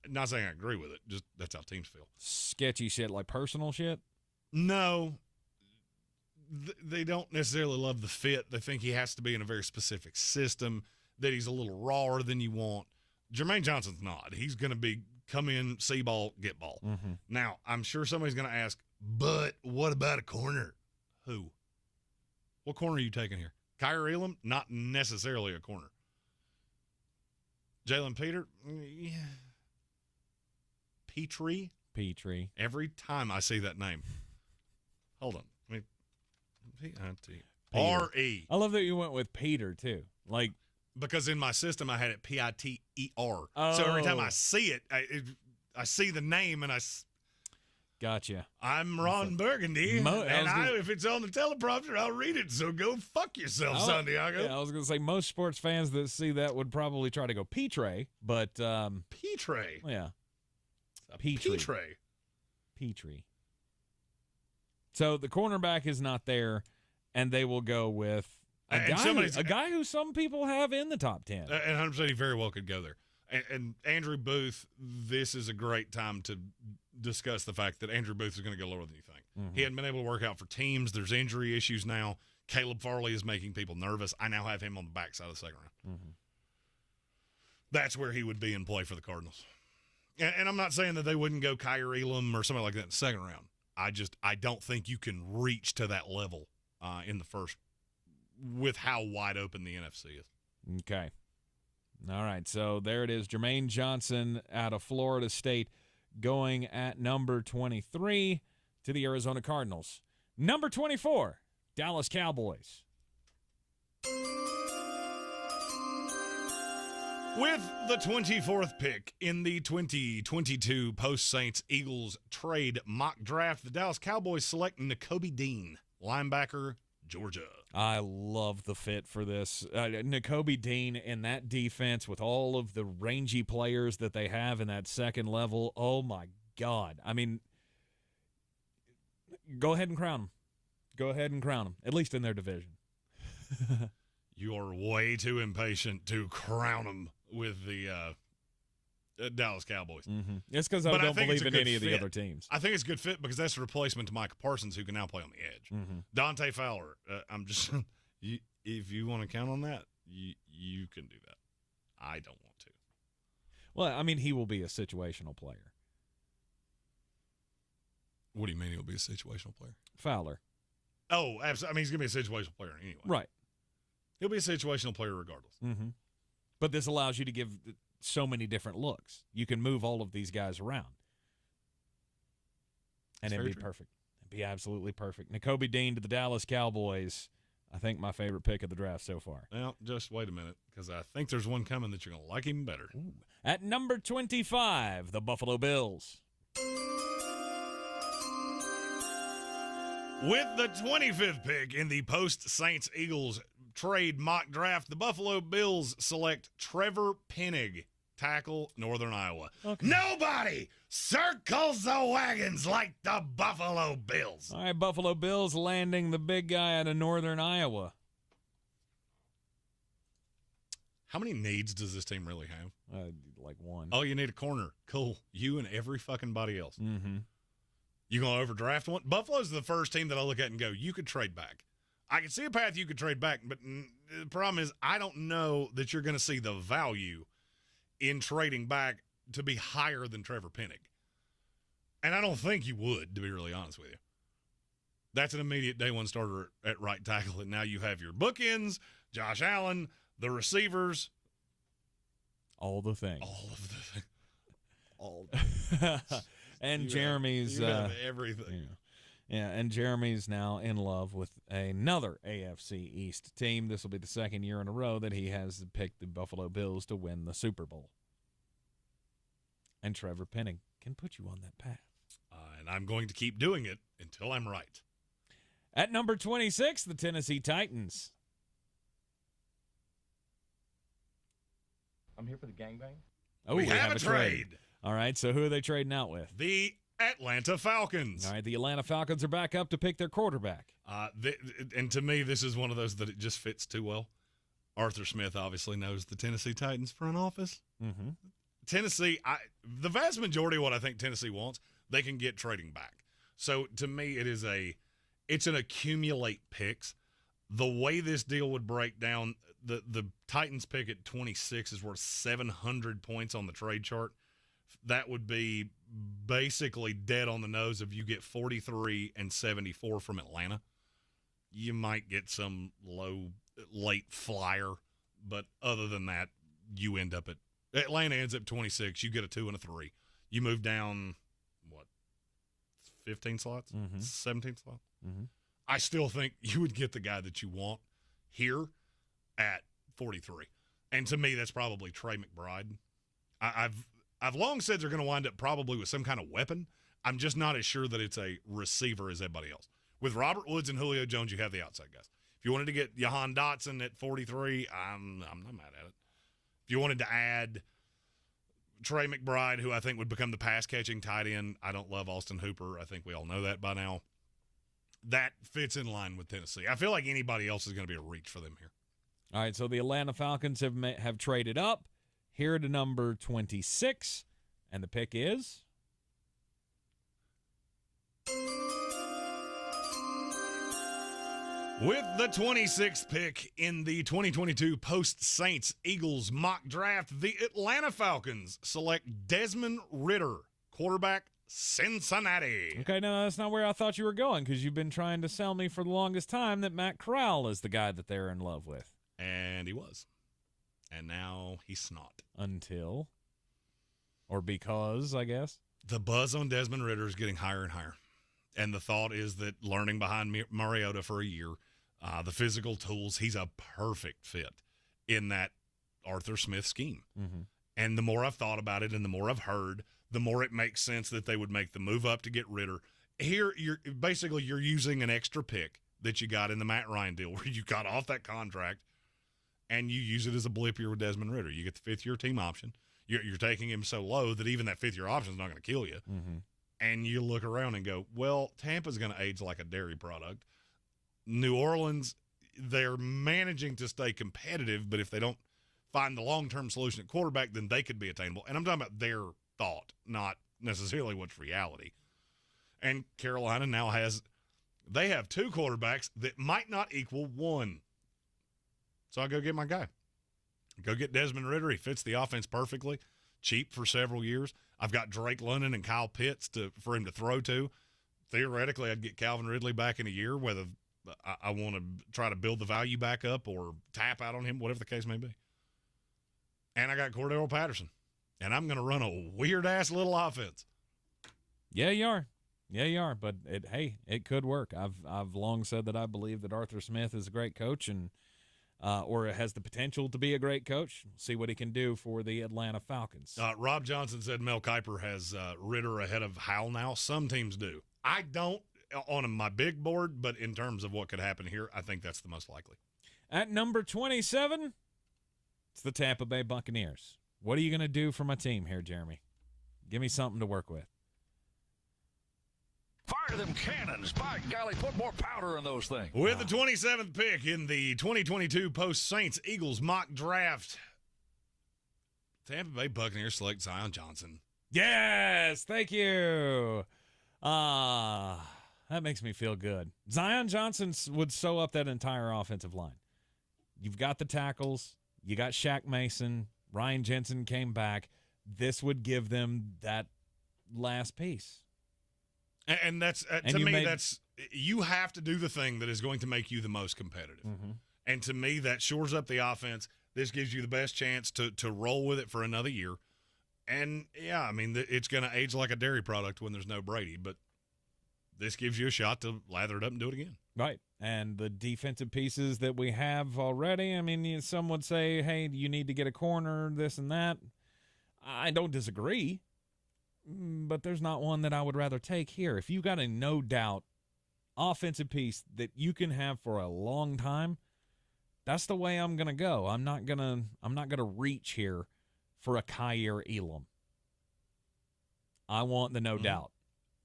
Not saying I agree with it. Just that's how teams feel.
Sketchy shit, like personal shit?
No. They don't necessarily love the fit. They think he has to be in a very specific system, that he's a little rawer than you want. Jermaine Johnson's not. He's going to be come in, see ball, get ball.
Mm-hmm.
Now, I'm sure somebody's going to ask, but what about a corner? Who? What corner are you taking here? Kyrie Elam? Not necessarily a corner. Jalen Peter? Yeah. Petrie? Every time I see that name. Hold on. I mean, P-I-T-R-E.
I love that you went with Peter, too. Like,
because in my system, I had it P-I-T-E-R.
Oh.
So every time I see it, I see the name, and
gotcha.
I'm Ron Burgundy, if it's on the teleprompter, I'll read it. So go fuck yourself, Santiago.
Yeah, I was going to say most sports fans that see that would probably try to go Petre, but
Petre.
Yeah,
Petre.
So the cornerback is not there, and they will go with a guy who some people have in the top 10.
And 100% he very well could go there. And Andrew Booth, this is a great time to discuss the fact that Andrew Booth is going to go lower than you think.
Mm-hmm.
He hadn't been able to work out for teams. There's injury issues now. Caleb Farley is making people nervous. I now have him on the backside of the second round.
Mm-hmm.
That's where he would be in play for the Cardinals. And I'm not saying that they wouldn't go Kyrie Elam or somebody like that in the second round. I don't think you can reach to that level in the first with how wide open the NFC is.
Okay. All right, so there it is. Jermaine Johnson out of Florida State going at number 23 to the Arizona Cardinals. Number 24, Dallas Cowboys.
With the 24th pick in the 2022 post-Saints-Eagles trade mock draft, the Dallas Cowboys select Nakobe Dean, linebacker, Georgia.
I love the fit for this. Nakobe Dean in that defense with all of the rangy players that they have in that second level. Oh, my God. I mean, go ahead and crown them. Go ahead and crown them, at least in their division.
You are way too impatient to crown them with the Dallas Cowboys.
Mm-hmm. It's because I don't believe in any of the other teams.
I think it's a good fit because that's a replacement to Micah Parsons, who can now play on the edge.
Mm-hmm.
Dante Fowler, I'm just if you want to count on that, you can do that. I don't want to.
Well, I mean, he will be a situational player.
What do you mean he'll be a situational player?
Fowler.
Oh, absolutely. I mean, he's going to be a situational player anyway.
Right.
He'll be a situational player regardless.
Mm-hmm. But this allows you to give so many different looks. You can move all of these guys around. And it'd be perfect. It'd be absolutely perfect. Nakobe Dean to the Dallas Cowboys. I think my favorite pick of the draft so far.
Well, just wait a minute, because I think there's one coming that you're going to like even better.
Ooh. At number 25, the Buffalo Bills.
With the 25th pick in the post-Saints-Eagles trade mock draft, the Buffalo Bills select Trevor Penning, tackle, Northern Iowa.
Okay.
Nobody circles the wagons like the Buffalo Bills.
All right, Buffalo Bills landing the big guy out of Northern Iowa.
How many needs does this team really have?
Like one.
Oh, you need a corner. Cool. You and every fucking body else.
Mm-hmm.
You going to overdraft one? Buffalo's the first team that I look at and go, you could trade back. I can see a path you could trade back, but the problem is I don't know that you're going to see the value in trading back to be higher than Trevor Penning. And I don't think you would, to be really honest with you. That's an immediate day one starter at right tackle, and now you have your bookends, Josh Allen, the receivers.
All the things.
All of the things. All
And
you
Jeremy's
have everything.
Yeah, and Jeremy's now in love with another AFC East team. This will be the second year in a row that he has picked the Buffalo Bills to win the Super Bowl. And Trevor Penning can put you on that path.
And I'm going to keep doing it until I'm right.
At number 26, the Tennessee Titans.
I'm here for the gangbang.
Oh,
we have a trade.
All right, so who are they trading out with?
The Atlanta Falcons.
All right, the Atlanta Falcons are back up to pick their quarterback.
And to me, this is one of those that it just fits too well. Arthur Smith obviously knows the Tennessee Titans front office.
Mm-hmm.
Tennessee, the vast majority of what I think Tennessee wants, they can get trading back. So to me, it's an accumulate picks. The way this deal would break down, the Titans pick at 26 is worth 700 points on the trade chart. That would be basically dead on the nose if you get 43 and 74 from Atlanta. You might get some late flyer, but other than that, you end up at Atlanta ends up 26. You get a 2 and a 3. You move down, 15 slots?
Mm-hmm.
17 slots?
Mm-hmm.
I still think you would get the guy that you want here at 43. And to me, that's probably Trey McBride. I've long said they're going to wind up probably with some kind of weapon. I'm just not as sure that it's a receiver as everybody else. With Robert Woods and Julio Jones, you have the outside guys. If you wanted to get Jahan Dotson at 43, I'm not mad at it. If you wanted to add Trey McBride, who I think would become the pass-catching tight end, I don't love Austin Hooper. I think we all know that by now. That fits in line with Tennessee. I feel like anybody else is going to be a reach for them here.
All right, so the Atlanta Falcons have traded up here to number 26, and the pick is?
With the 26th pick in the 2022 post-Saints-Eagles mock draft, the Atlanta Falcons select Desmond Ridder, quarterback, Cincinnati.
Okay, no, that's not where I thought you were going, because you've been trying to sell me for the longest time that Matt Corral is the guy that they're in love with.
And he was. And now he's not.
Until, or because, I guess.
The buzz on Desmond Ridder is getting higher and higher. And the thought is that learning behind Mariota for a year, the physical tools, he's a perfect fit in that Arthur Smith scheme.
Mm-hmm.
And the more I've thought about it and the more I've heard, the more it makes sense that they would make the move up to get Ridder. Here, you're using an extra pick that you got in the Matt Ryan deal where you got off that contract and you use it as a blip year with Desmond Ridder. You get the fifth-year team option. You're taking him so low that even that fifth-year option is not going to kill you.
Mm-hmm.
And you look around and go, well, Tampa's going to age like a dairy product. New Orleans, they're managing to stay competitive, but if they don't find the long-term solution at quarterback, then they could be attainable. And I'm talking about their thought, not necessarily what's reality. And Carolina now they have two quarterbacks that might not equal one. So I go get my guy. Go get Desmond Ridder. He fits the offense perfectly. Cheap for several years. I've got Drake London and Kyle Pitts for him to throw to. theoretically, I'd get Calvin Ridley back in a year, whether I want to try to build the value back up or tap out on him, whatever the case may be. And I got Cordero Patterson, and I'm going to run a weird-ass little offense.
Yeah, you are. Yeah, you are. But, it could work. I've long said that I believe that Arthur Smith is a great coach and or has the potential to be a great coach. See what he can do for the Atlanta Falcons.
Rob Johnson said Mel Kiper has Ritter ahead of Howell now. Some teams do. I don't on my big board, but in terms of what could happen here, I think that's the most likely.
At number 27, it's the Tampa Bay Buccaneers. What are you going to do for my team here, Jeremy? Give me something to work with.
Fire them cannons. By golly, put more powder in those things.
With the 27th pick in the 2022 Post-Saints-Eagles mock draft, Tampa Bay Buccaneers select Zion Johnson.
Yes, thank you. That makes me feel good. Zion Johnson would sew up that entire offensive line. You've got the tackles. You got Shaq Mason. Ryan Jensen came back. This would give them that last piece.
And that's to me, that's you have to do the thing that is going to make you the most competitive.
Mm-hmm.
And to me, that shores up the offense. This gives you the best chance to roll with it for another year. And, yeah, I mean, it's going to age like a dairy product when there's no Brady, but this gives you a shot to lather it up and do it again.
Right. And the defensive pieces that we have already, I mean, some would say, hey, you need to get a corner, this and that. I don't disagree. But there's not one that I would rather take here. If you got a no doubt offensive piece that you can have for a long time, that's the way I'm gonna go. I'm not gonna reach here for a Kyer Elam. I want the no doubt.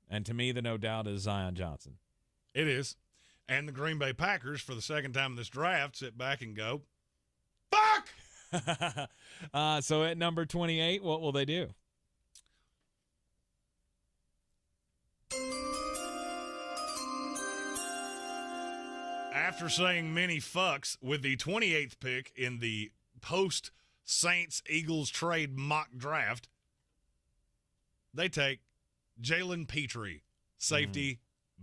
And to me, the no doubt is Zion Johnson.
It is. And the Green Bay Packers, for the second time in this draft, sit back and go, fuck!
So at number 28, what will they do?
After saying many fucks with the 28th pick in the post-Saints-Eagles trade mock draft, they take Jalen Petrie, safety,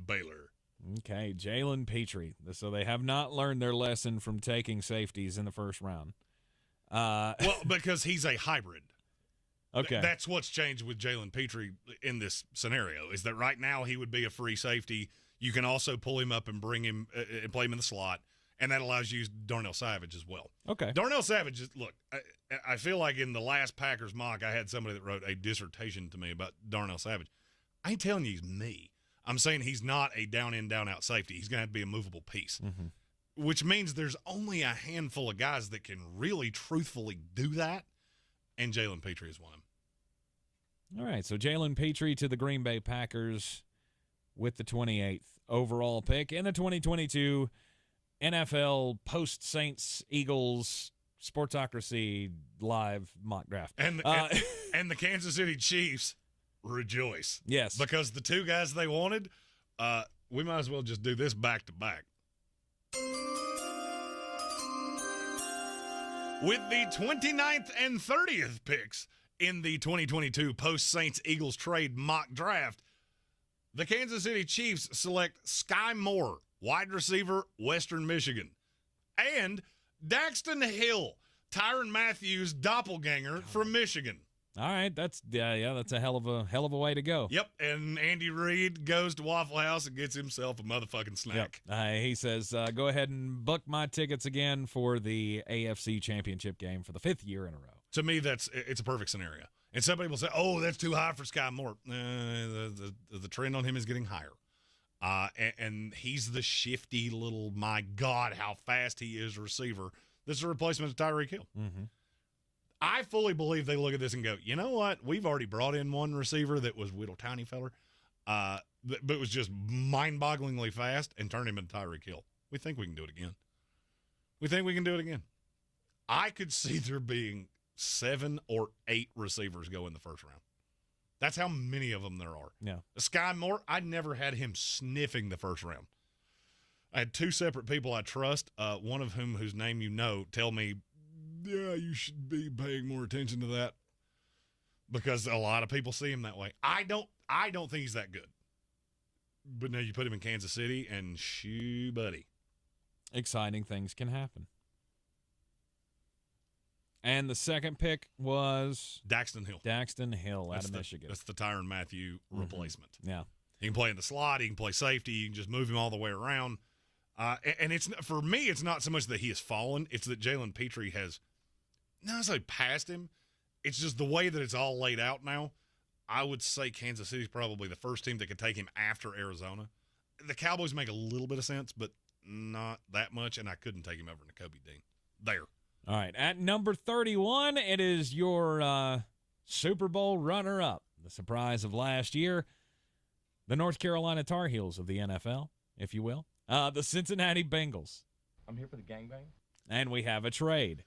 Baylor.
Okay, Jalen Petrie. So they have not learned their lesson from taking safeties in the first round.
Well, because he's a hybrid.
Okay.
That's what's changed with Jalen Petrie in this scenario, is that right now he would be a free safety. You can also pull him up and bring him and play him in the slot, and that allows you to use Darnell Savage as well.
Okay.
Darnell Savage, look, I feel like in the last Packers mock, I had somebody that wrote a dissertation to me about Darnell Savage. I ain't telling you he's me. I'm saying he's not a down-in, down-out safety. He's going to have to be a movable piece, which means there's only a handful of guys that can really truthfully do that, and Jalen Petrie is one of them.
All right, so Jalen Petrie to the Green Bay Packers with the 28th overall pick in the 2022 NFL post-Saints-Eagles Sportsocracy live mock draft.
And the Kansas City Chiefs rejoice.
Yes.
Because the two guys they wanted, we might as well just do this back-to-back. With the 29th and 30th picks in the 2022 post-Saints-Eagles trade mock draft, the Kansas City Chiefs select Sky Moore, wide receiver, Western Michigan, and Daxton Hill, Tyrann Mathieu' doppelganger from Michigan.
All right, that's a hell of a way to go.
Yep, and Andy Reid goes to Waffle House and gets himself a motherfucking snack.
Yep. He says, go ahead and book my tickets again for the AFC Championship game for the 5th year in a row.
To me, it's a perfect scenario. And some people say, oh, that's too high for Sky Moore. The trend on him is getting higher. And he's the shifty little, my God, how fast he is receiver. This is a replacement of Tyreek Hill.
Mm-hmm.
I fully believe they look at this and go, you know what? We've already brought in one receiver that was little tiny feller, but was just mind-bogglingly fast and turned him into Tyreek Hill. We think we can do it again. I could see there being 7 or 8 receivers go in the first round. That's how many of them there are.
Yeah.
Sky Moore, I never had him sniffing the first round. I had 2 separate people I trust, one of whose name you know, tell me, yeah, you should be paying more attention to that, because a lot of people see him that way. I don't think he's that good. But now you put him in Kansas City, and shoo, buddy.
Exciting things can happen. And the second pick was
Daxton Hill.
Daxton Hill out of Michigan.
That's the Tyrann Mathieu replacement.
Yeah.
He can play in the slot. He can play safety. You can just move him all the way around. And it's for me, it's not so much that he has fallen. It's that Jalen Petrie has not necessarily passed him. It's just the way that it's all laid out now. I would say Kansas City's probably the first team that could take him after Arizona. The Cowboys make a little bit of sense, but not that much, and I couldn't take him over Nakobe Dean. There.
All right. At number 31, it is your Super Bowl runner-up, the surprise of last year, the North Carolina Tar Heels of the NFL, if you will, the Cincinnati Bengals.
I'm here for the gangbang.
And we have a trade.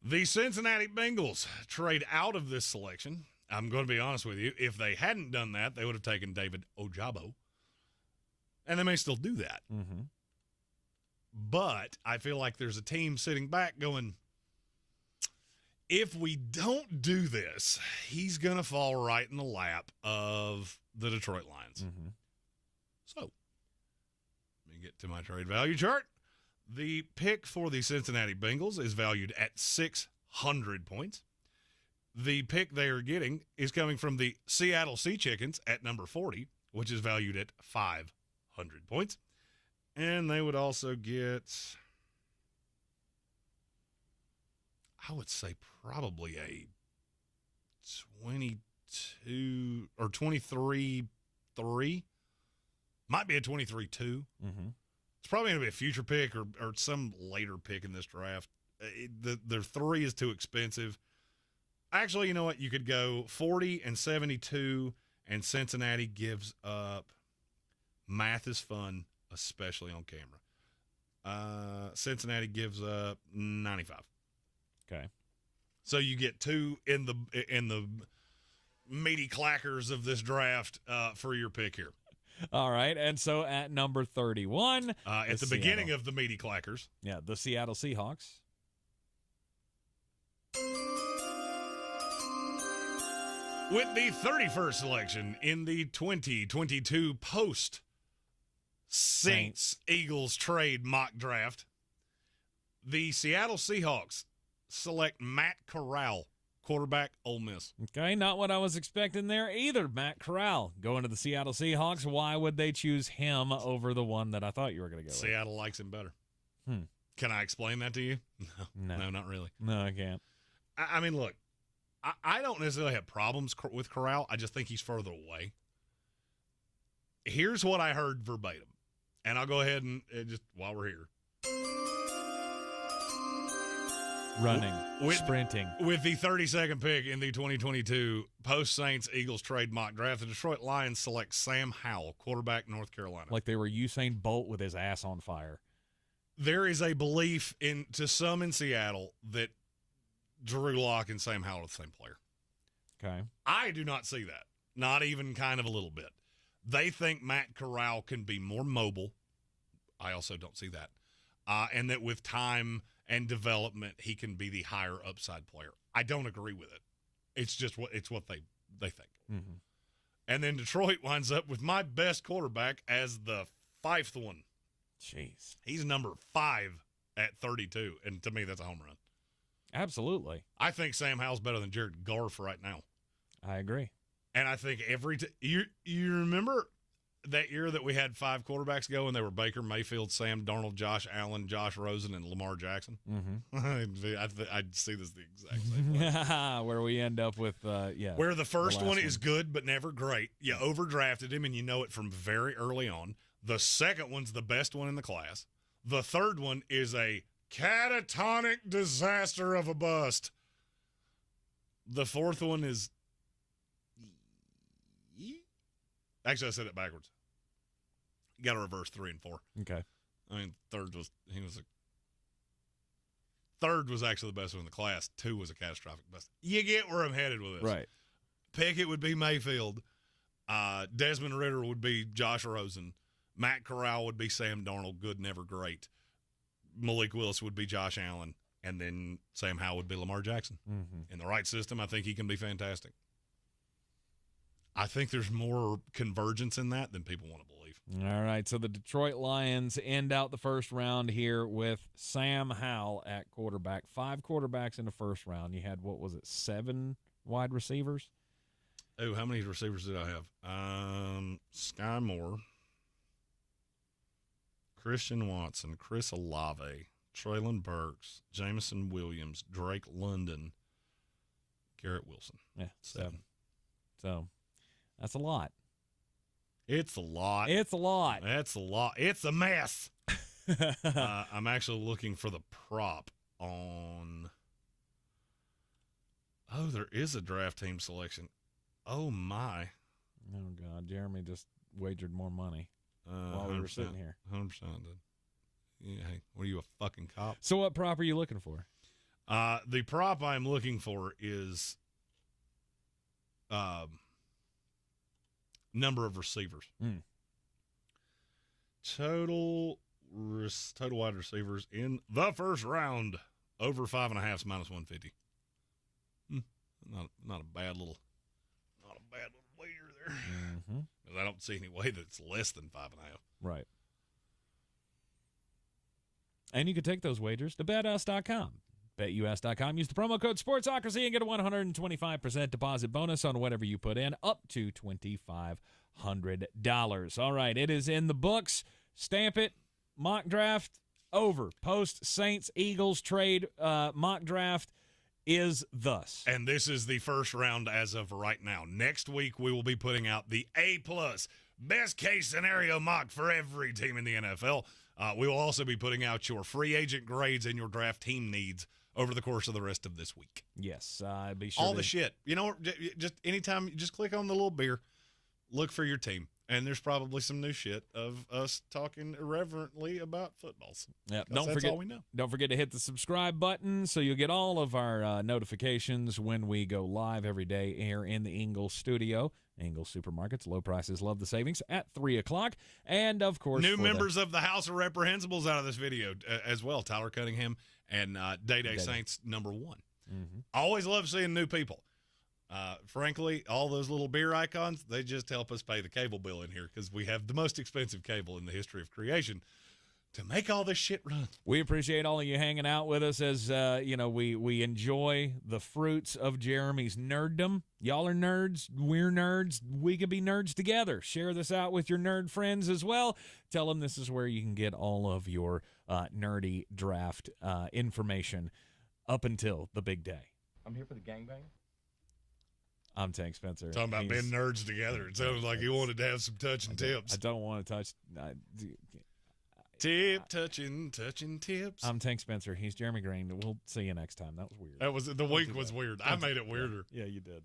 The Cincinnati Bengals trade out of this selection. I'm going to be honest with you. If they hadn't done that, they would have taken David Ojabo. And they may still do that.
Mm-hmm.
But I feel like there's a team sitting back going, if we don't do this, he's going to fall right in the lap of the Detroit Lions.
Mm-hmm.
So, let me get to my trade value chart. The pick for the Cincinnati Bengals is valued at 600 points. The pick they are getting is coming from the Seattle Sea Chickens at number 40, which is valued at 500 points. And they would also get, I would say, probably a 22 or 23-3. Might be a 23-2.
Mm-hmm.
It's probably going to be a future pick or some later pick in this draft. Their 3 is too expensive. Actually, you know what? You could go 40 and 72, and Cincinnati gives up. Math is fun, especially on camera. Cincinnati gives up 95.
Okay.
So you get 2 in the meaty clackers of this draft for your pick here.
All right. And so at number 31.
At the beginning of the meaty clackers.
Yeah, the Seattle Seahawks.
With the 31st selection in the 2022 post-Saints-Eagles trade mock draft, the Seattle Seahawks select Matt Corral, quarterback, Ole Miss.
Okay, not what I was expecting there either. Matt Corral going to the Seattle Seahawks. Why would they choose him over the one that I thought you were going to go with?
Seattle likes him better. Can I explain that to you? No, not really.
No, I can't.
I mean, look. I don't necessarily have problems with Corral. I just think he's further away. Here's what I heard verbatim, and I'll go ahead and just while we're here.
Running, sprinting.
With the 32nd pick in the 2022 post-Saints-Eagles trade mock draft, the Detroit Lions select Sam Howell, quarterback, North Carolina.
Like they were Usain Bolt with his ass on fire.
There is a belief to some in Seattle that Drew Lock and Sam Howell are the same player.
Okay.
I do not see that. Not even kind of a little bit. They think Matt Corral can be more mobile. I also don't see that. And that with time and development, he can be the higher upside player. I don't agree with it. It's just what they think.
Mm-hmm.
And then Detroit winds up with my best quarterback as the 5th one.
Jeez.
He's number 5 at 32, and to me, that's a home run.
Absolutely.
I think Sam Howell's better than Jared Goff right now.
I agree.
And I think you remember that year that we had 5 quarterbacks go, and they were Baker Mayfield, Sam Darnold, Josh Allen, Josh Rosen, and Lamar Jackson?
Mm-hmm.
I'd see this the exact same way.
Where we end up with,
Where the first one is good but never great. You overdrafted him, and you know it from very early on. The second one's the best one in the class. The third one is a catatonic disaster of a bust. The fourth one is... Actually, I said it backwards. You got to reverse 3 and 4.
Okay.
I mean, third was actually the best one in the class. 2 was a catastrophic bust. You get where I'm headed with this.
Right.
Pickett would be Mayfield. Desmond Ridder would be Josh Rosen. Matt Corral would be Sam Darnold, good, never great. Malik Willis would be Josh Allen. And then Sam Howell would be Lamar Jackson.
Mm-hmm.
In the right system, I think he can be fantastic. I think there's more convergence in that than people want to believe.
All right, so the Detroit Lions end out the first round here with Sam Howell at quarterback. 5 quarterbacks in the first round. You had, 7 wide receivers?
Oh, how many receivers did I have? Sky Moore, Christian Watson, Chris Olave, Traylon Burks, Jamison Williams, Drake London, Garrett Wilson.
Yeah, 7. So that's a lot.
It's a lot.
It's a lot.
That's a lot. It's a mess. I'm actually looking for the prop on. Oh, there is a draft team selection. Oh, my.
Oh, God. Jeremy just wagered more money while we were sitting here.
100% did. Yeah, hey, what are you, a fucking cop?
So what prop are you looking for?
The prop I'm looking for is number of receivers. Total wide receivers in the first round over 5.5 is -150. Not a bad little wager there. Mm-hmm. I don't see any way that's less than 5.5.
Right. And you can take those wagers to betus.com. BetUS.com. Use the promo code SPORTSOCRACY and get a 125% deposit bonus on whatever you put in, up to $2,500. All right, it is in the books. Stamp it. Mock draft over. Post Saints Eagles trade mock draft is thus.
And this is the first round as of right now. Next week we will be putting out the A+ best case scenario mock for every team in the NFL. We will also be putting out your free agent grades and your draft team needs over the course of the rest of this week.
Yes, be sure
all the shit. You know, just anytime, just click on the little beer, look for your team, and there's probably some new shit of us talking irreverently about footballs.
Yeah,
that's all we know.
Don't forget to hit the subscribe button so you'll get all of our notifications when we go live every day here in the Ingles Studio. Ingles Supermarkets, low prices, love the savings at 3 o'clock. And, of course,
new members of the House of Reprehensibles out of this video as well. Tyler Cunningham and Day Saints #1.
Mm-hmm.
I always love seeing new people. Frankly, all those little beer icons, they just help us pay the cable bill in here because we have the most expensive cable in the history of creation to make all this shit run.
We appreciate all of you hanging out with us as, we enjoy the fruits of Jeremy's nerddom. Y'all are nerds. We're nerds. We could be nerds together. Share this out with your nerd friends as well. Tell them this is where you can get all of your nerdy draft information up until the big day.
I'm here for the gangbang.
I'm Tank Spencer.
Talking about being nerds together. It sounded like you wanted to have some touching tips.
I don't want to touch...
touching tips.
I'm Tank Spencer. He's Jeremy Greene. We'll see you next time. That was weird.
The wink was weird. I made it weirder.
Yeah, you did.